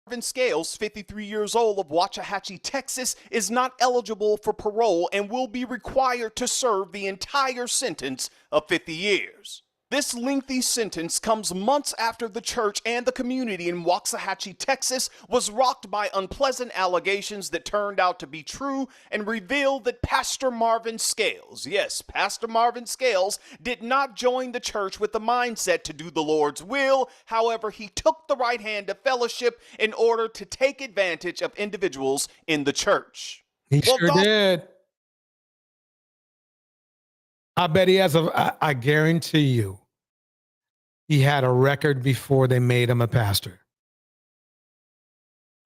Marvin Scales, 53 years old of Waxahachie, Texas, is not eligible for parole and will be required to serve the entire sentence of 50 years. This lengthy sentence comes months after the church and the community in Waxahachie, Texas was rocked by unpleasant allegations that turned out to be true and revealed that Pastor Marvin Scales, yes, Pastor Marvin Scales, did not join the church with the mindset to do the Lord's will. However, he took the right hand of fellowship in order to take advantage of individuals in the church. He sure did. I bet he has I guarantee you, he had a record before they made him a pastor.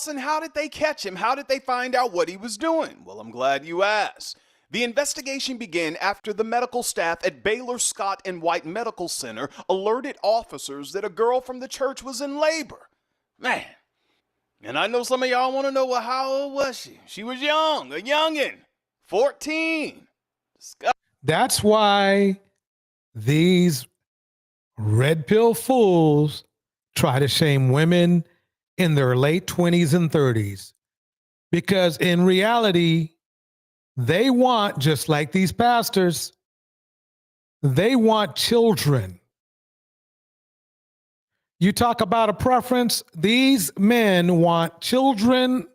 And how did they catch him? How did they find out what he was doing? Well, I'm glad you asked. The investigation began after the medical staff at Baylor Scott and White Medical Center alerted officers that a girl from the church was in labor. Man. And I know some of y'all want to know, well, how old was she? She was young, a youngin', 14. That's why these red pill fools try to shame women in their late 20s and 30s. Because in reality, they want, just like these pastors, they want children. You talk about a preference, these men want children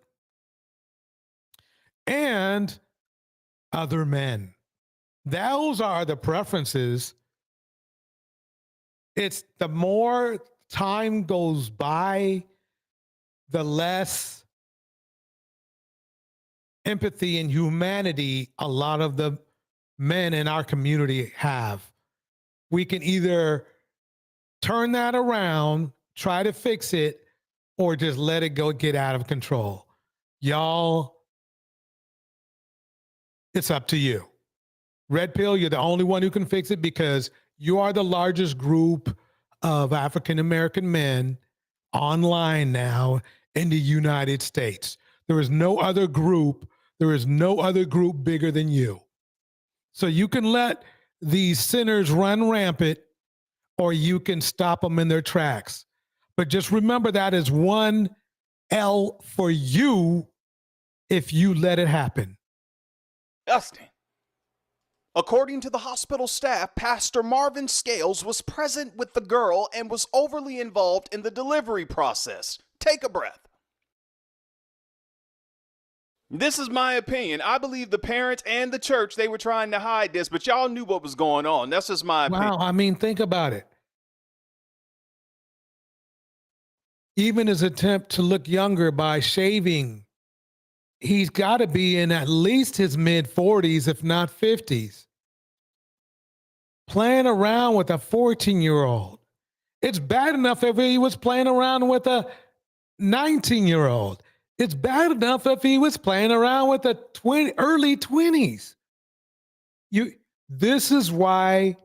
and other men. Those are the preferences. It's the more time goes by, the less empathy and humanity a lot of the men in our community have. We can either turn that around, try to fix it, or just let it go get out of control. Y'all, it's up to you. Red Pill, you're the only one who can fix it because you are the largest group of African American men online now in the United States. There is no other group bigger than you. So you can let these sinners run rampant or you can stop them in their tracks. But just remember that is one L for you if you let it happen. Disgusting. According to the hospital staff, Pastor Marvin Scales was present with the girl and was overly involved in the delivery process. Take a breath. This is my opinion. I believe the parents and the church, they were trying to hide this, but y'all knew what was going on. That's just my opinion. Wow, I mean, think about it. Even his attempt to look younger by shaving, he's got to be in at least his mid-40s, if not 50s. Playing around with a 14-year-old. It's bad enough if he was playing around with a 19-year-old. It's bad enough if he was playing around with a early 20s. This is why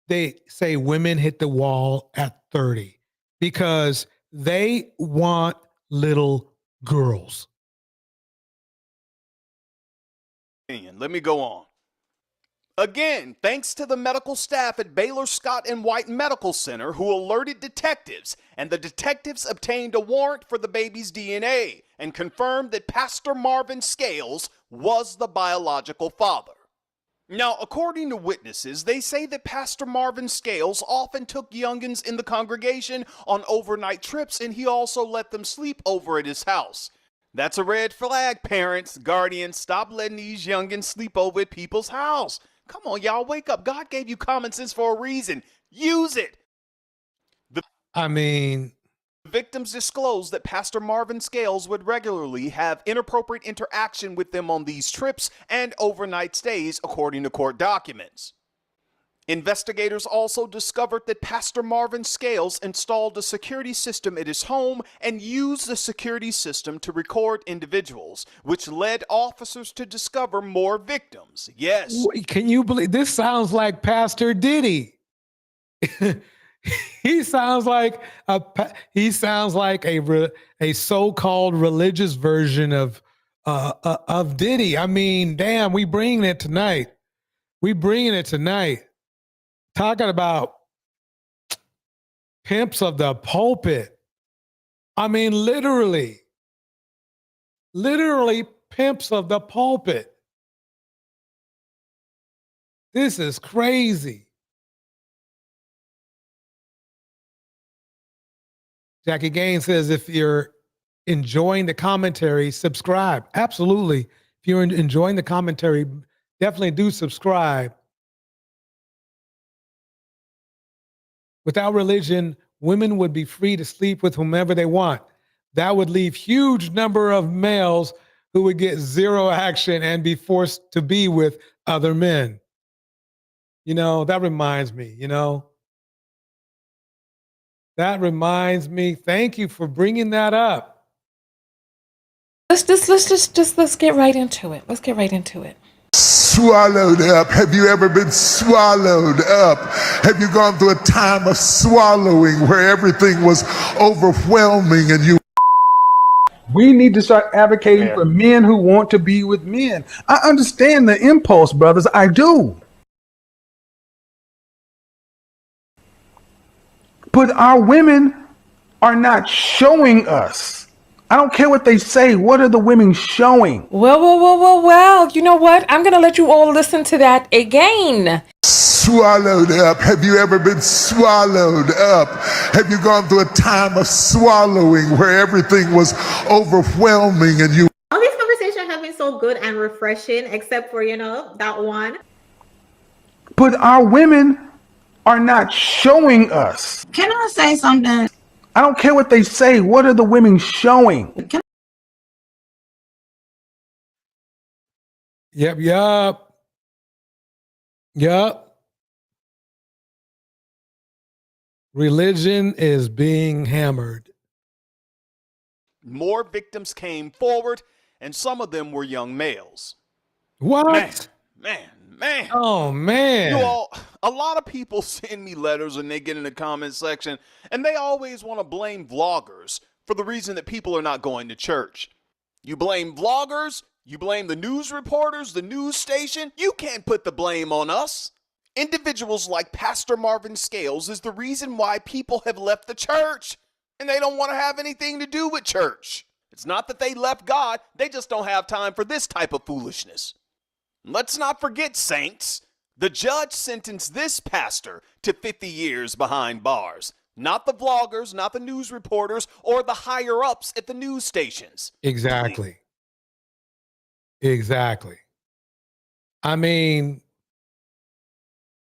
they say women hit the wall at 30, because they want little girls. Let me go on. Again, thanks to the medical staff at Baylor Scott and White Medical Center who alerted detectives, and the detectives obtained a warrant for the baby's DNA and confirmed that Pastor Marvin Scales was the biological father. Now, according to witnesses, they say that Pastor Marvin Scales often took youngins in the congregation on overnight trips, and he also let them sleep over at his house. That's a red flag, parents, guardians. Stop letting these youngins sleep over at people's house. Come on, y'all, wake up. God gave you common sense for a reason. Use it. The victims disclosed that Pastor Marvin Scales would regularly have inappropriate interaction with them on these trips and overnight stays, according to court documents. Investigators also discovered that Pastor Marvin Scales installed a security system at his home and used the security system to record individuals, which led officers to discover more victims. Yes. Can you believe this? Sounds like Pastor Diddy. He sounds like a so-called religious version of Diddy. I mean, damn, we bringing it tonight. Talking about pimps of the pulpit. I mean, literally pimps of the pulpit. This is crazy. Jackie Gaines says, if you're enjoying the commentary, subscribe. Absolutely. If you're enjoying the commentary, definitely do subscribe. Without religion, women would be free to sleep with whomever they want. That would leave huge number of males who would get zero action and be forced to be with other men. You know, that reminds me, Thank you for bringing that up. Let's get right into it. Let's get right into it. Swallowed up. Have you ever been swallowed up? Have you gone through a time of swallowing where everything was overwhelming and you... We need to start advocating for men who want to be with men. I understand the impulse, brothers. I do. But our women are not showing us. I don't care what they say. What are the women showing? Well. You know what? I'm going to let you all listen to that again. Swallowed up. Have you ever been swallowed up? Have you gone through a time of swallowing where everything was overwhelming and you... All these conversations have been so good and refreshing, except for, that one. But our women are not showing us. Can I say something? I don't care what they say. What are the women showing? Yep. Religion is being hammered. More victims came forward, and some of them were young males. What? Man. Oh, man. You all, a lot of people send me letters and they get in the comment section, and they always want to blame vloggers for the reason that people are not going to church. You blame vloggers, you blame the news reporters, the news station. You can't put the blame on us. Individuals like Pastor Marvin Scales is the reason why people have left the church, and they don't want to have anything to do with church. It's not that they left God, they just don't have time for this type of foolishness. Let's not forget, saints, the judge sentenced this pastor to 50 years behind bars. Not the vloggers, not the news reporters, or the higher-ups at the news stations. Exactly. I mean,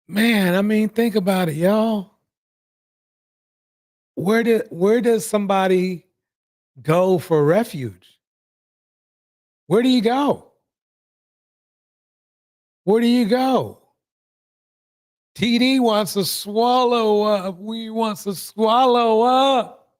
man, think about it, y'all. Where does somebody go for refuge? Where do you go? TD wants to swallow up. We wants to swallow up.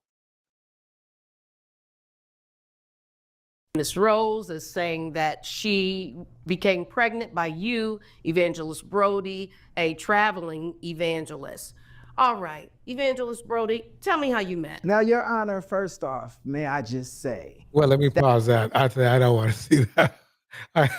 Ms. Rose is saying that she became pregnant by you, Evangelist Brody, a traveling evangelist. All right, Evangelist Brody, tell me how you met. Now, Your Honor, first off, may I just say. Well, let me pause that. I don't want to see that. All right,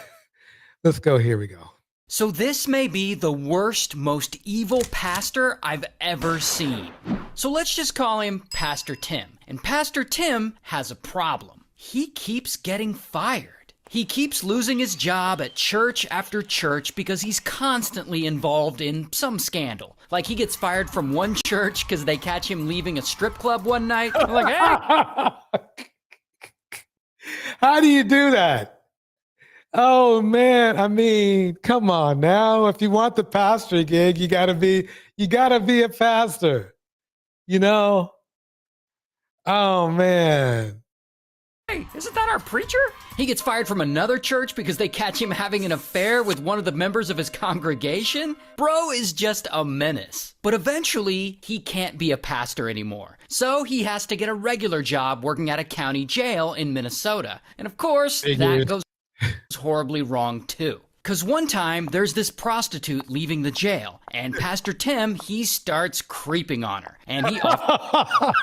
let's go. Here we go. So this may be the worst, most evil pastor I've ever seen. So let's just call him Pastor Tim. And Pastor Tim has a problem. He keeps getting fired. He keeps losing his job at church after church because he's constantly involved in some scandal. Like he gets fired from one church because they catch him leaving a strip club one night. I'm like, hey! How do you do that? Oh man, come on now. If you want the pastor gig, you gotta be a pastor. You know? Oh man. Hey, isn't that our preacher? He gets fired from another church because they catch him having an affair with one of the members of his congregation? Bro is just a menace. But eventually, he can't be a pastor anymore. So he has to get a regular job working at a county jail in Minnesota. And of course, that goes horribly wrong too. Because one time, there's this prostitute leaving the jail, and Pastor Tim, he starts creeping on her. And he offers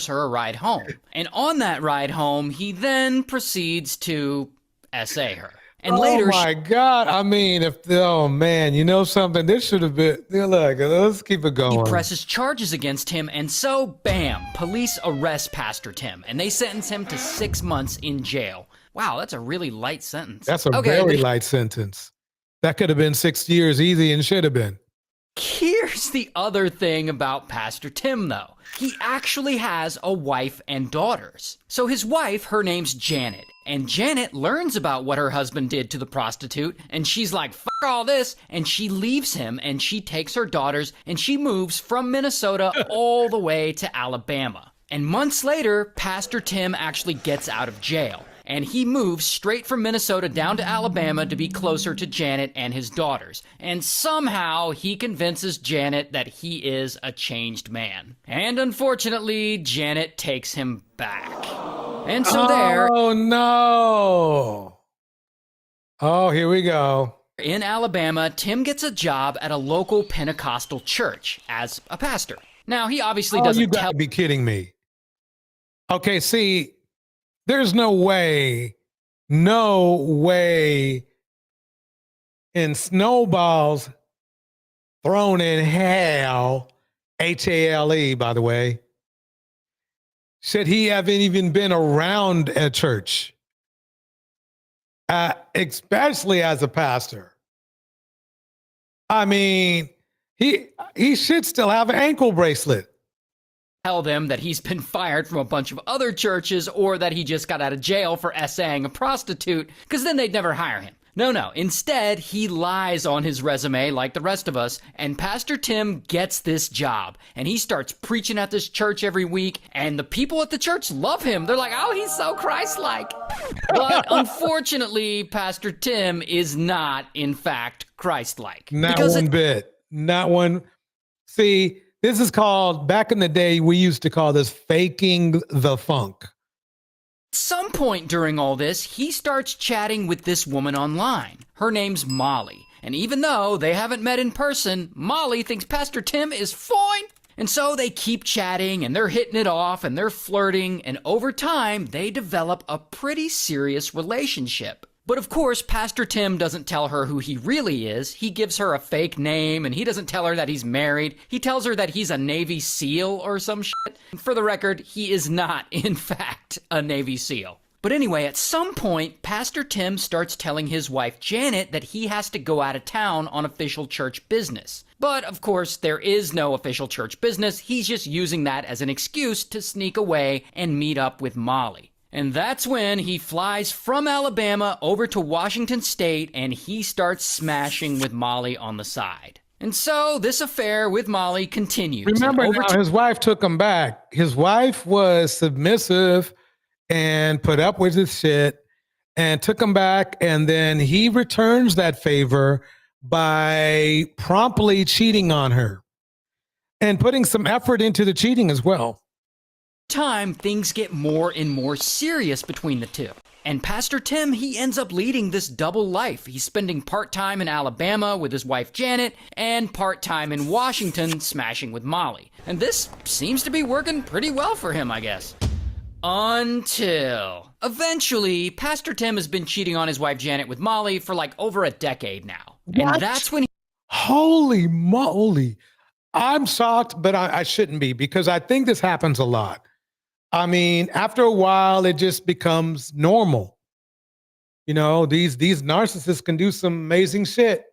her a ride home. And on that ride home, he then proceeds to essay her. And later, oh my God. Oh man, you know something? This should have been, look, let's keep it going. He presses charges against him, and so, bam, police arrest Pastor Tim, and they sentence him to 6 months in jail. Wow, that's a really light sentence. That's a very light sentence. That could have been 6 years easy and should have been. Here's the other thing about Pastor Tim, though. He actually has a wife and daughters. So his wife, her name's Janet. And Janet learns about what her husband did to the prostitute, and she's like, fuck all this, and she leaves him, and she takes her daughters, and she moves from Minnesota all the way to Alabama. And months later, Pastor Tim actually gets out of jail. And he moves straight from Minnesota down to Alabama to be closer to Janet and his daughters. And somehow he convinces Janet that he is a changed man. And unfortunately, Janet takes him back. And so there... Oh, no. Oh, here we go. In Alabama, Tim gets a job at a local Pentecostal church as a pastor. Now, he obviously doesn't you gotta be kidding me. Okay, see... There's no way in snowballs thrown in hell, H-A-L-E, by the way, should he have even been around a church, especially as a pastor. I mean, he should still have an ankle bracelet. Tell them that he's been fired from a bunch of other churches or that he just got out of jail for essaying a prostitute, because then they'd never hire him. No. Instead, he lies on his resume like the rest of us, and Pastor Tim gets this job. And he starts preaching at this church every week, and the people at the church love him. They're like, oh, he's so Christ-like. But unfortunately, Pastor Tim is not, in fact, Christ-like. Not one bit. Not one. See, this is called, back in the day, we used to call this faking the funk. At some point during all this, he starts chatting with this woman online. Her name's Molly. And even though they haven't met in person, Molly thinks Pastor Tim is fine. And so they keep chatting and they're hitting it off and they're flirting. And over time, they develop a pretty serious relationship. But of course, Pastor Tim doesn't tell her who he really is. He gives her a fake name, and he doesn't tell her that he's married. He tells her that he's a Navy SEAL or some shit. For the record, he is not, in fact, a Navy SEAL. But anyway, at some point, Pastor Tim starts telling his wife, Janet, that he has to go out of town on official church business. But, of course, there is no official church business. He's just using that as an excuse to sneak away and meet up with Molly. And that's when he flies from Alabama over to Washington State and he starts smashing with Molly on the side. And so this affair with Molly continues. Remember now, his wife took him back. His wife was submissive and put up with his shit and took him back. And then he returns that favor by promptly cheating on her and putting some effort into the cheating as well. Time, things get more and more serious between the two. And Pastor Tim, he ends up leading this double life. He's spending part-time in Alabama with his wife Janet and part-time in Washington smashing with Molly. And this seems to be working pretty well for him, I guess. Until eventually, Pastor Tim has been cheating on his wife Janet with Molly for like over a decade now. What? And that's when he... Holy moly. I'm shocked, but I shouldn't be, because I think this happens a lot. I mean, after a while, it just becomes normal. You know, these narcissists can do some amazing shit.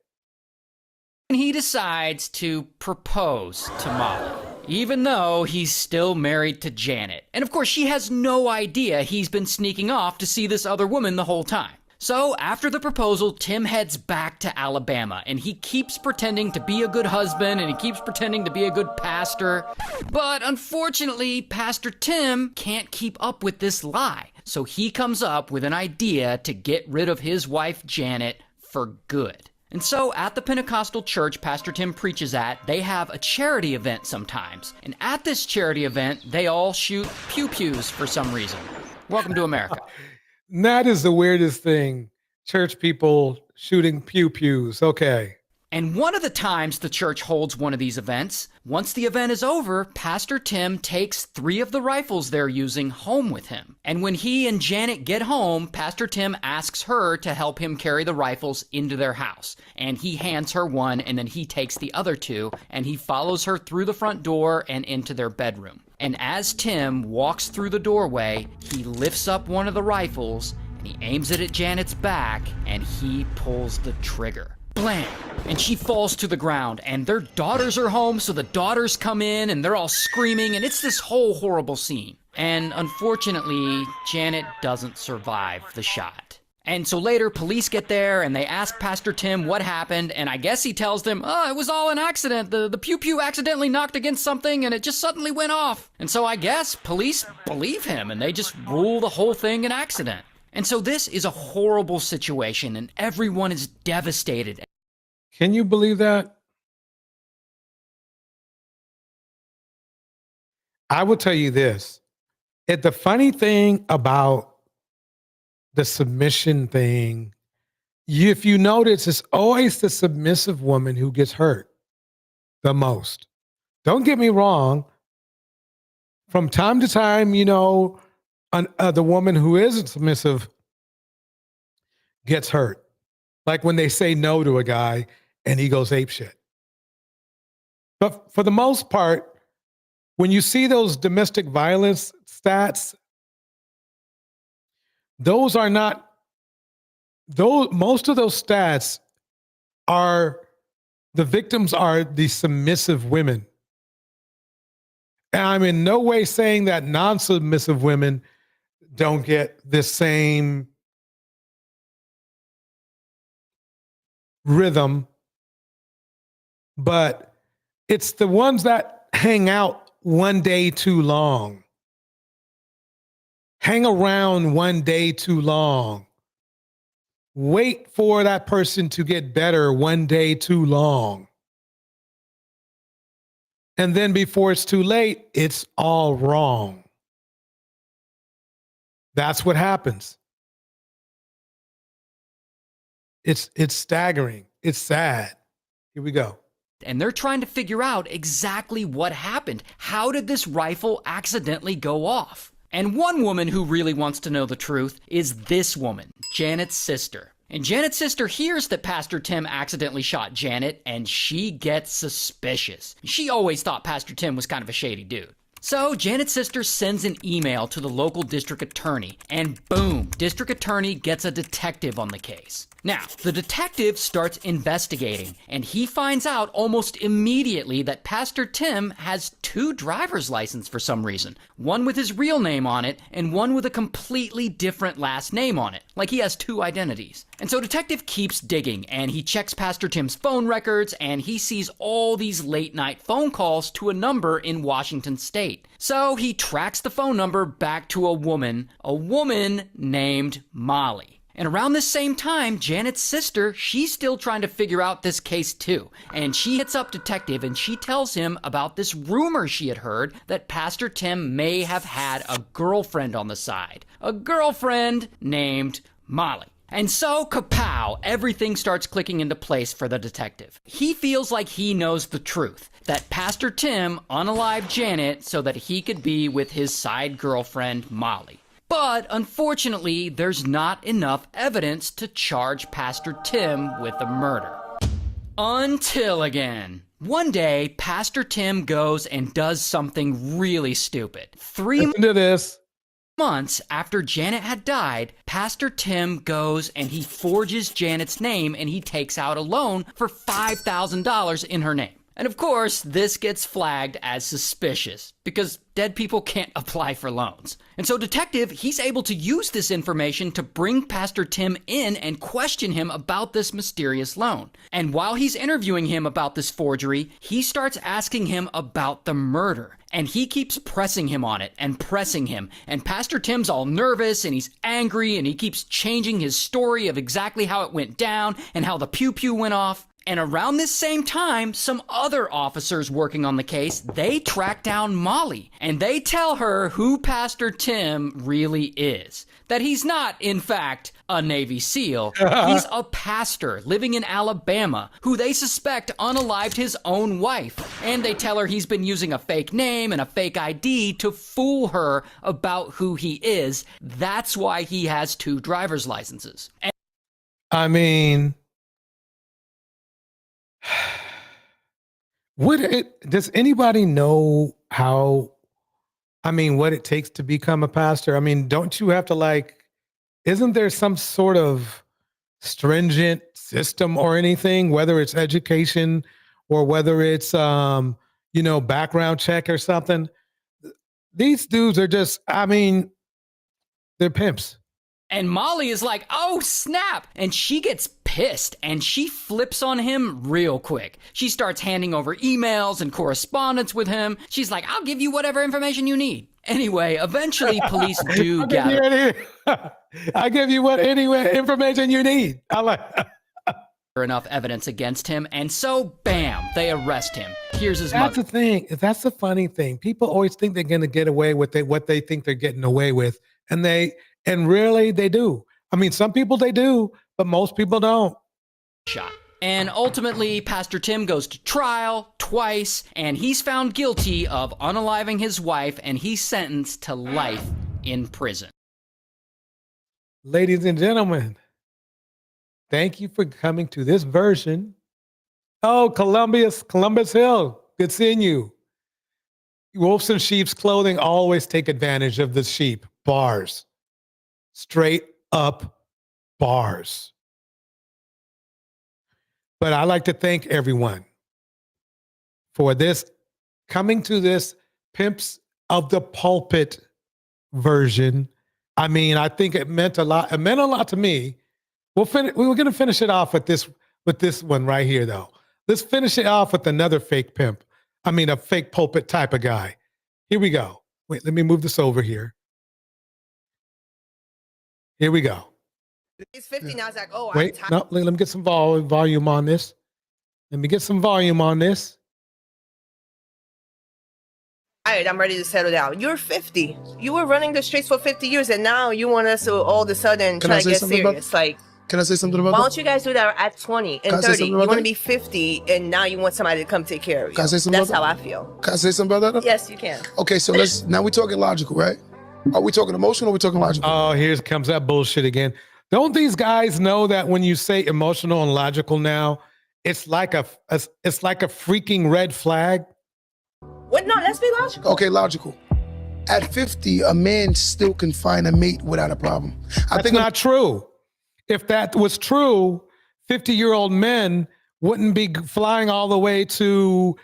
And he decides to propose to Molly, even though he's still married to Janet. And of course, she has no idea he's been sneaking off to see this other woman the whole time. So after the proposal, Tim heads back to Alabama and he keeps pretending to be a good husband and he keeps pretending to be a good pastor. But unfortunately, Pastor Tim can't keep up with this lie. So he comes up with an idea to get rid of his wife, Janet, for good. And so at the Pentecostal church Pastor Tim preaches at, they have a charity event sometimes. And at this charity event, they all shoot pew-pews for some reason. Welcome to America. That is the weirdest thing. Church people shooting pew-pews. Okay. And one of the times the church holds one of these events, once the event is over, Pastor Tim takes 3 of the rifles they're using home with him. And when he and Janet get home, Pastor Tim asks her to help him carry the rifles into their house. And he hands her one, and then he takes the other 2, and he follows her through the front door and into their bedroom. And as Tim walks through the doorway, he lifts up one of the rifles, and he aims it at Janet's back, and he pulls the trigger. Blam! And she falls to the ground, and their daughters are home, so the daughters come in, and they're all screaming, and it's this whole horrible scene. And unfortunately, Janet doesn't survive the shot. And so later, police get there, and they ask Pastor Tim what happened, and I guess he tells them, oh, it was all an accident. The pew-pew accidentally knocked against something, and it just suddenly went off. And so I guess police believe him, and they just rule the whole thing an accident. And so this is a horrible situation, and everyone is devastated. Can you believe that? I will tell you this. The funny thing about the submission thing, if you notice, it's always the submissive woman who gets hurt the most. Don't get me wrong. From time to time, you know, the woman who isn't submissive gets hurt. Like when they say no to a guy and he goes apeshit. But for the most part, when you see those domestic violence stats, those are not, most of those stats are, the victims are the submissive women. And I'm in no way saying that non-submissive women don't get this same rhythm, but it's the ones that hang out one day too long. Hang around one day too long. Wait for that person to get better one day too long. And then before it's too late, it's all wrong. That's what happens. It's staggering. It's sad. Here we go. And they're trying to figure out exactly what happened. How did this rifle accidentally go off? And one woman who really wants to know the truth is this woman, Janet's sister. And Janet's sister hears that Pastor Tim accidentally shot Janet, and she gets suspicious. She always thought Pastor Tim was kind of a shady dude. So Janet's sister sends an email to the local district attorney, and boom, district attorney gets a detective on the case. Now, the detective starts investigating, and he finds out almost immediately that Pastor Tim has 2 driver's licenses for some reason. One with his real name on it, and one with a completely different last name on it. Like he has 2 identities. And so detective keeps digging, and he checks Pastor Tim's phone records, and he sees all these late night phone calls to a number in Washington state. So he tracks the phone number back to a woman named Molly. And around this same time, Janet's sister, she's still trying to figure out this case too. And she hits up detective and she tells him about this rumor she had heard that Pastor Tim may have had a girlfriend on the side. A girlfriend named Molly. And so, kapow, everything starts clicking into place for the detective. He feels like he knows the truth, that Pastor Tim unalived Janet so that he could be with his side girlfriend, Molly. But unfortunately, there's not enough evidence to charge Pastor Tim with the murder. Until again. One day, Pastor Tim goes and does something really stupid. 3 months after Janet had died, Pastor Tim goes and he forges Janet's name and he takes out a loan for $5,000 in her name. And of course, this gets flagged as suspicious because dead people can't apply for loans. And so detective, he's able to use this information to bring Pastor Tim in and question him about this mysterious loan. And while he's interviewing him about this forgery, he starts asking him about the murder. And he keeps pressing him on it and pressing him. And Pastor Tim's all nervous and he's angry and he keeps changing his story of exactly how it went down and how the pew-pew went off. And around this same time, some other officers working on the case, they track down Molly. And they tell her who Pastor Tim really is. That he's not, in fact, a Navy SEAL. He's a pastor living in Alabama who they suspect unalived his own wife. And they tell her he's been using a fake name and a fake ID to fool her about who he is. That's why he has 2 driver's licenses. I mean, does anybody know what it takes to become a pastor? I mean, don't you have to isn't there some sort of stringent system or anything, whether it's education or whether it's, background check or something? These dudes are just, they're pimps. And Molly is like, oh, snap. And she gets pissed and she flips on him real quick. She starts handing over emails and correspondence with him. She's like, I'll give you whatever information you need. Anyway, eventually police do gather. I give you any information you need. Enough evidence against him. And so, bam, they arrest him. Here's his That's mother. the thing. That's the funny thing. People always think they're going to get away with what they think they're getting away with. And really, they do. I mean, some people they do, but most people don't. Shot. And ultimately, Pastor Tim goes to trial twice, and he's found guilty of unaliving his wife, and he's sentenced to life in prison. Ladies and gentlemen, thank you for coming to this version. Oh, Columbus Hill, good seeing you. Wolves in sheep's clothing always take advantage of the sheep. Bars. Straight up bars. But I'd like to thank everyone for coming to this Pimps of the Pulpit version. I mean, I think it meant a lot. It meant a lot to me. We're going to finish it off with this with this one right here, though. Let's finish it off with another fake pimp. I mean, a fake pulpit type of guy. Here we go. Wait, let me move this over here. Here we go. He's 50 now. It's like, oh, Wait, no, let me get some volume on this. Let me get some volume on this. I'm ready to settle down. You're 50. You were running the streets for 50 years, and now you want us to all of a sudden try to get serious. Like, can I say something about why that? don't you guys do that at 20 Can I and say 30? something You about want to that? be 50, and now you want somebody to come take care of you. Can I say something That's about how that? I feel. Can I say something about that? Yes, you can. Okay, so now we're talking logical, right? Are we talking emotional or are we talking logical? Oh, here comes that bullshit again. Don't these guys know that when you say emotional and logical now, it's like a freaking red flag? What? No, let's be logical. Okay, logical. At 50, a man still can find a mate without a problem. That's not true. If that was true, 50-year-old men wouldn't be flying all the way to,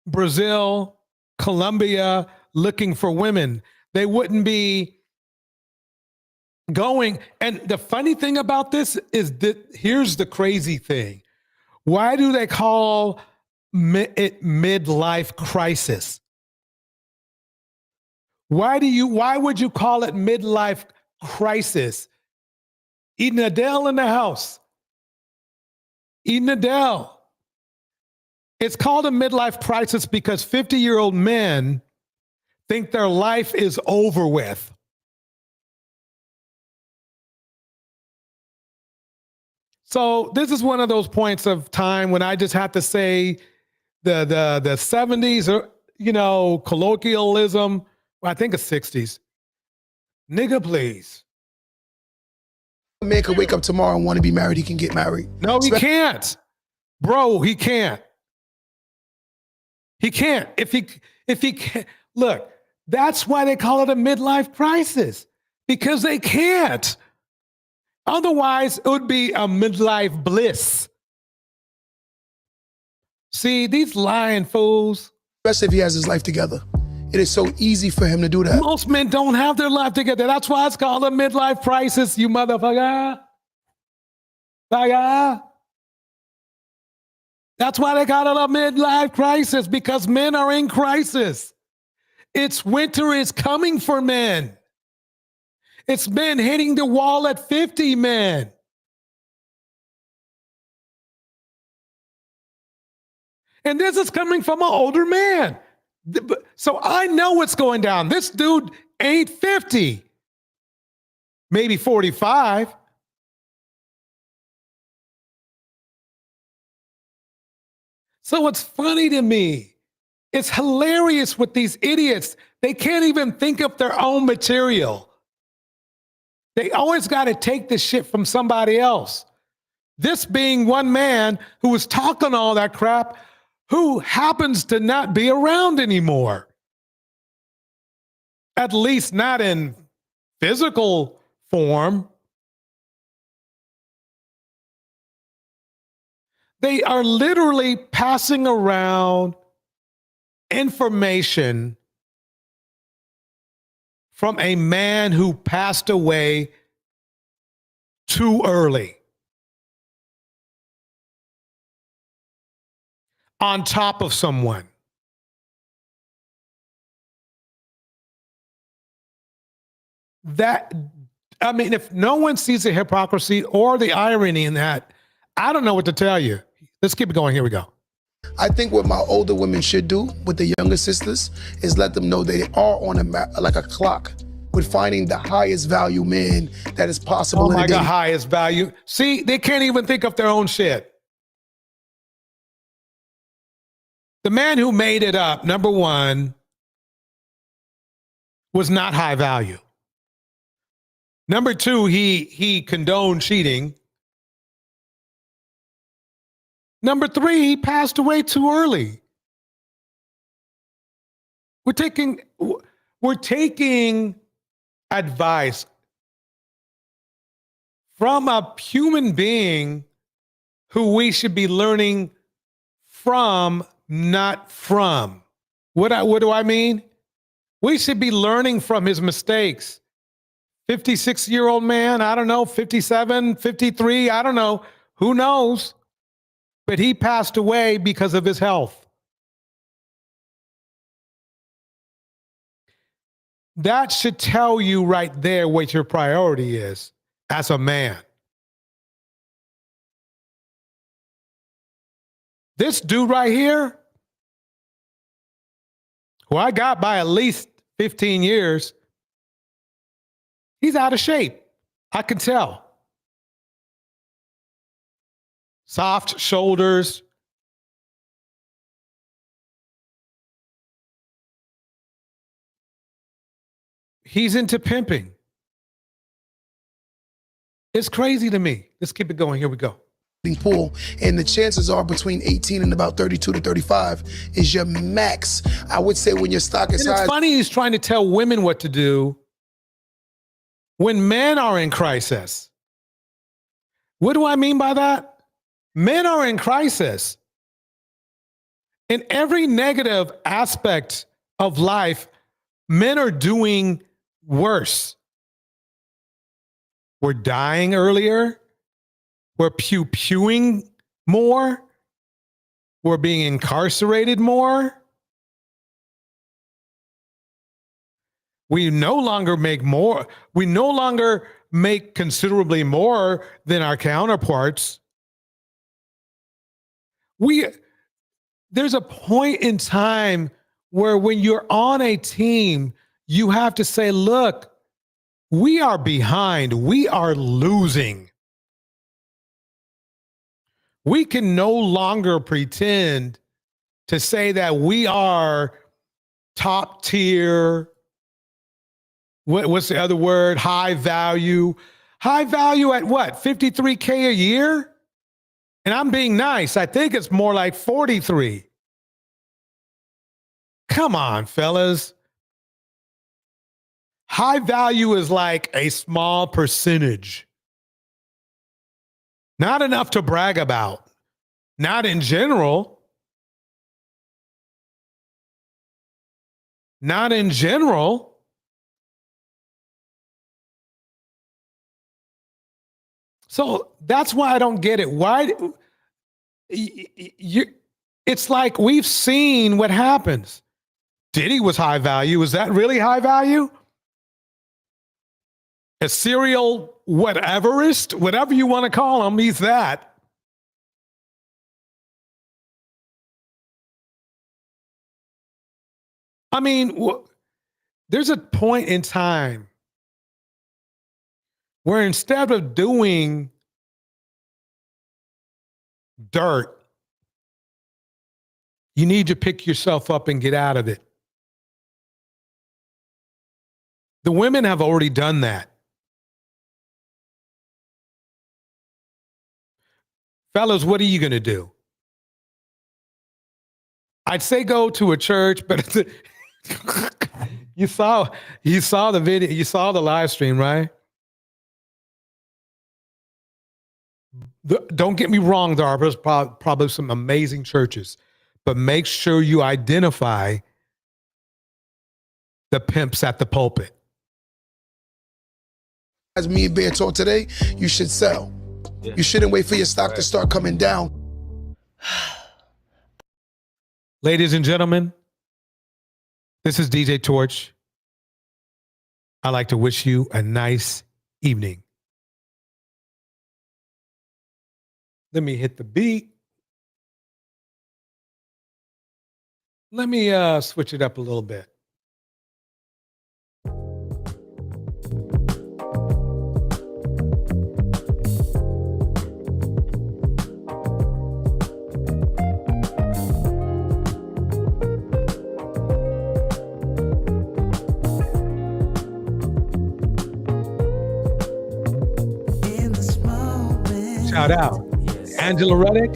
Brazil, Colombia, looking for women. They wouldn't be going. And the funny thing about this is that here's the crazy thing. Why do they call it midlife crisis? Why would you call it midlife crisis? Eden Adele in the house. Eden Adele. It's called a midlife crisis because 50-year-old men think their life is over with. So this is one of those points of time when I just have to say the 70s, or, colloquialism. Well, I think it's 60s. Nigga, please. A man could wake up tomorrow and want to be married. He can get married. No, he can't. Bro, he can't. He can't. If he can't. Look, that's why they call it a midlife crisis. Because they can't. Otherwise, it would be a midlife bliss. See, these lying fools. Especially if he has his life together. It is so easy for him to do that. Most men don't have their life together. That's why it's called a midlife crisis, you motherfucker. That's why they call it a midlife crisis, because men are in crisis. It's winter is coming for men. It's men hitting the wall at 50, men. And this is coming from an older man. So I know what's going down. This dude ain't 50, maybe 45. So it's funny to me. It's hilarious with these idiots. They can't even think of their own material. They always got to take this shit from somebody else. This being one man who was talking all that crap, who happens to not be around anymore. At least not in physical form. They are literally passing around information from a man who passed away too early. On top of someone. If no one sees the hypocrisy or the irony in that, I don't know what to tell you. Let's keep it going. Here we go. I think what my older women should do with the younger sisters is let them know they are on like a clock with finding the highest value man that is possible. Oh my God, highest value. See, they can't even think of their own shit. The man who made it up, number one, was not high value. Number two, he condoned cheating. Number three, he passed away too early. We're taking advice from a human being who we should be learning from, not from. What do I mean? We should be learning from his mistakes. 56-year-old man, I don't know, 57, 53, I don't know. Who knows? But he passed away because of his health. That should tell you right there what your priority is as a man. This dude right here, who I got by at least 15 years, he's out of shape. I can tell. Soft shoulders. He's into pimping. It's crazy to me. Let's keep it going. Here we go. Pool, and the chances are between 18 and about 32 to 35 is your max. I would say when your stock is And high. it's funny he's trying to tell women what to do when men are in crisis. What do I mean by that? Men are in crisis. In every negative aspect of life, men are doing worse. We're dying earlier. We're pew-pewing more. We're being incarcerated more. We no longer make more. We no longer make considerably more than our counterparts. There's a point in time where when you're on a team, you have to say, look, we are behind. We are losing. We can no longer pretend to say that we are top tier. What's the other word? High value. High value at what? 53K a year? And I'm being nice. I think it's more like 43. Come on, fellas. High value is like a small percentage. Not enough to brag about. Not in general. Not in general. So that's why I don't get it. Why? It's like we've seen what happens. Diddy was high value. Is that really high value? A serial whateverist, whatever you want to call him, he's that. I mean, there's a point in time where instead of doing dirt, you need to pick yourself up and get out of it. The women have already done that. Fellas, what are you going to do? I'd say go to a church, but you saw the video, you saw the live stream, right? Don't get me wrong, there are probably some amazing churches, but make sure you identify the pimps at the pulpit. As me and Bear talk today, you should sell. Yeah. You shouldn't wait for your stock to start coming down. Ladies and gentlemen, this is DJ Torch. I'd like to wish you a nice evening. Let me hit the beat. Let me switch it up a little bit. Shout out. Angela Reddick.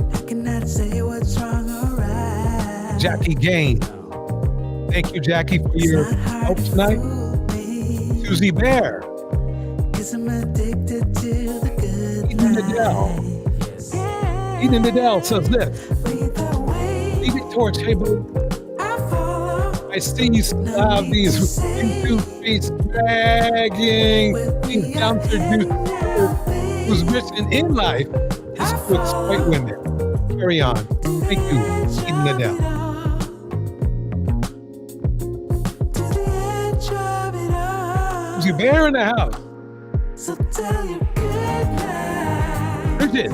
Jackie Gain. Thank you, Jackie, for your help tonight. Susie Bear. Eden Adele says this. DJ Torch, hey boo. I see these into face dragging these dumpster juice who's risen in life is with straight women. Carry on. Thank you, Eden Adele. Is you bear in the house? So tell your good night. Bridget.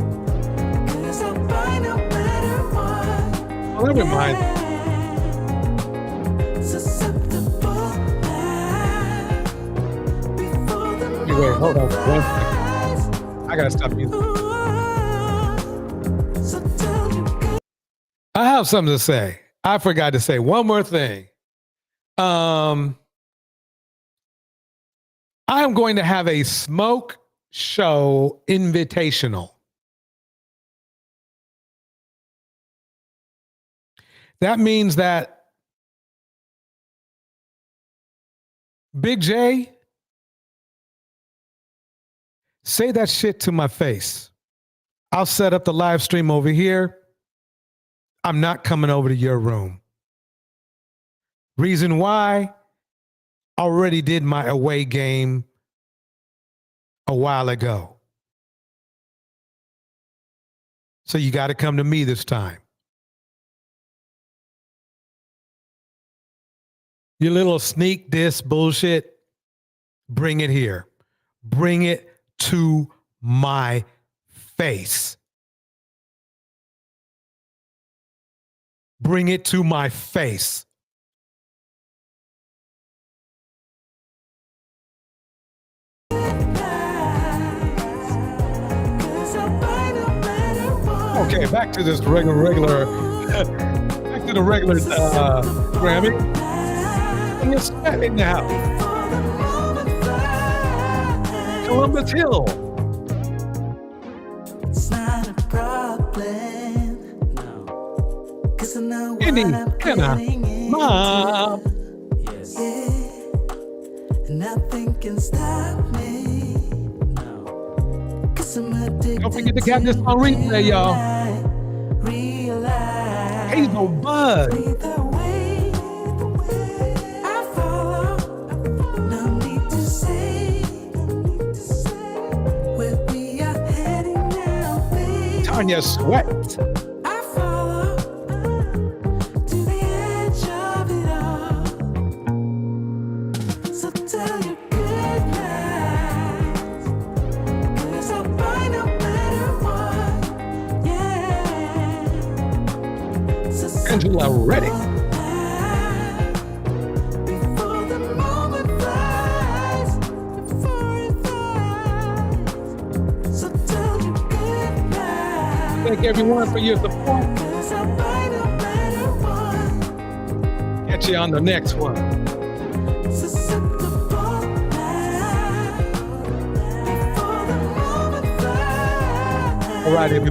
Oh, that reminds me. Wait, hold on for 1 second. I gotta stop music. I have something to say. I forgot to say one more thing. I am going to have a smoke show invitational. That means that Big J, say that shit to my face. I'll set up the live stream over here. I'm not coming over to your room. Reason why? I already did my away game a while ago. So you got to come to me this time. Your little sneak diss bullshit, bring it here. Bring it to my face. Bring it to my face. Okay, back to this regular, back to the regular Grammy. And you're sweat in the house. Columbus Hill. It's not a problem, no. 'Cause I know what I'm getting into. Mom. Yes. Yeah. Nothing can stop me. No. 'Cause I'm addicted. Don't forget to get this on replay, y'all. Hazel Bud. Tanya Sweat. I follow to the edge of it all. So tell your good night. 'Cause I'll buy no matter what. Yeah. So Angela Reddick. before the moment flies, before it flies. So tell your good night. Thank everyone for your support. Catch you on the next one. All right, everybody.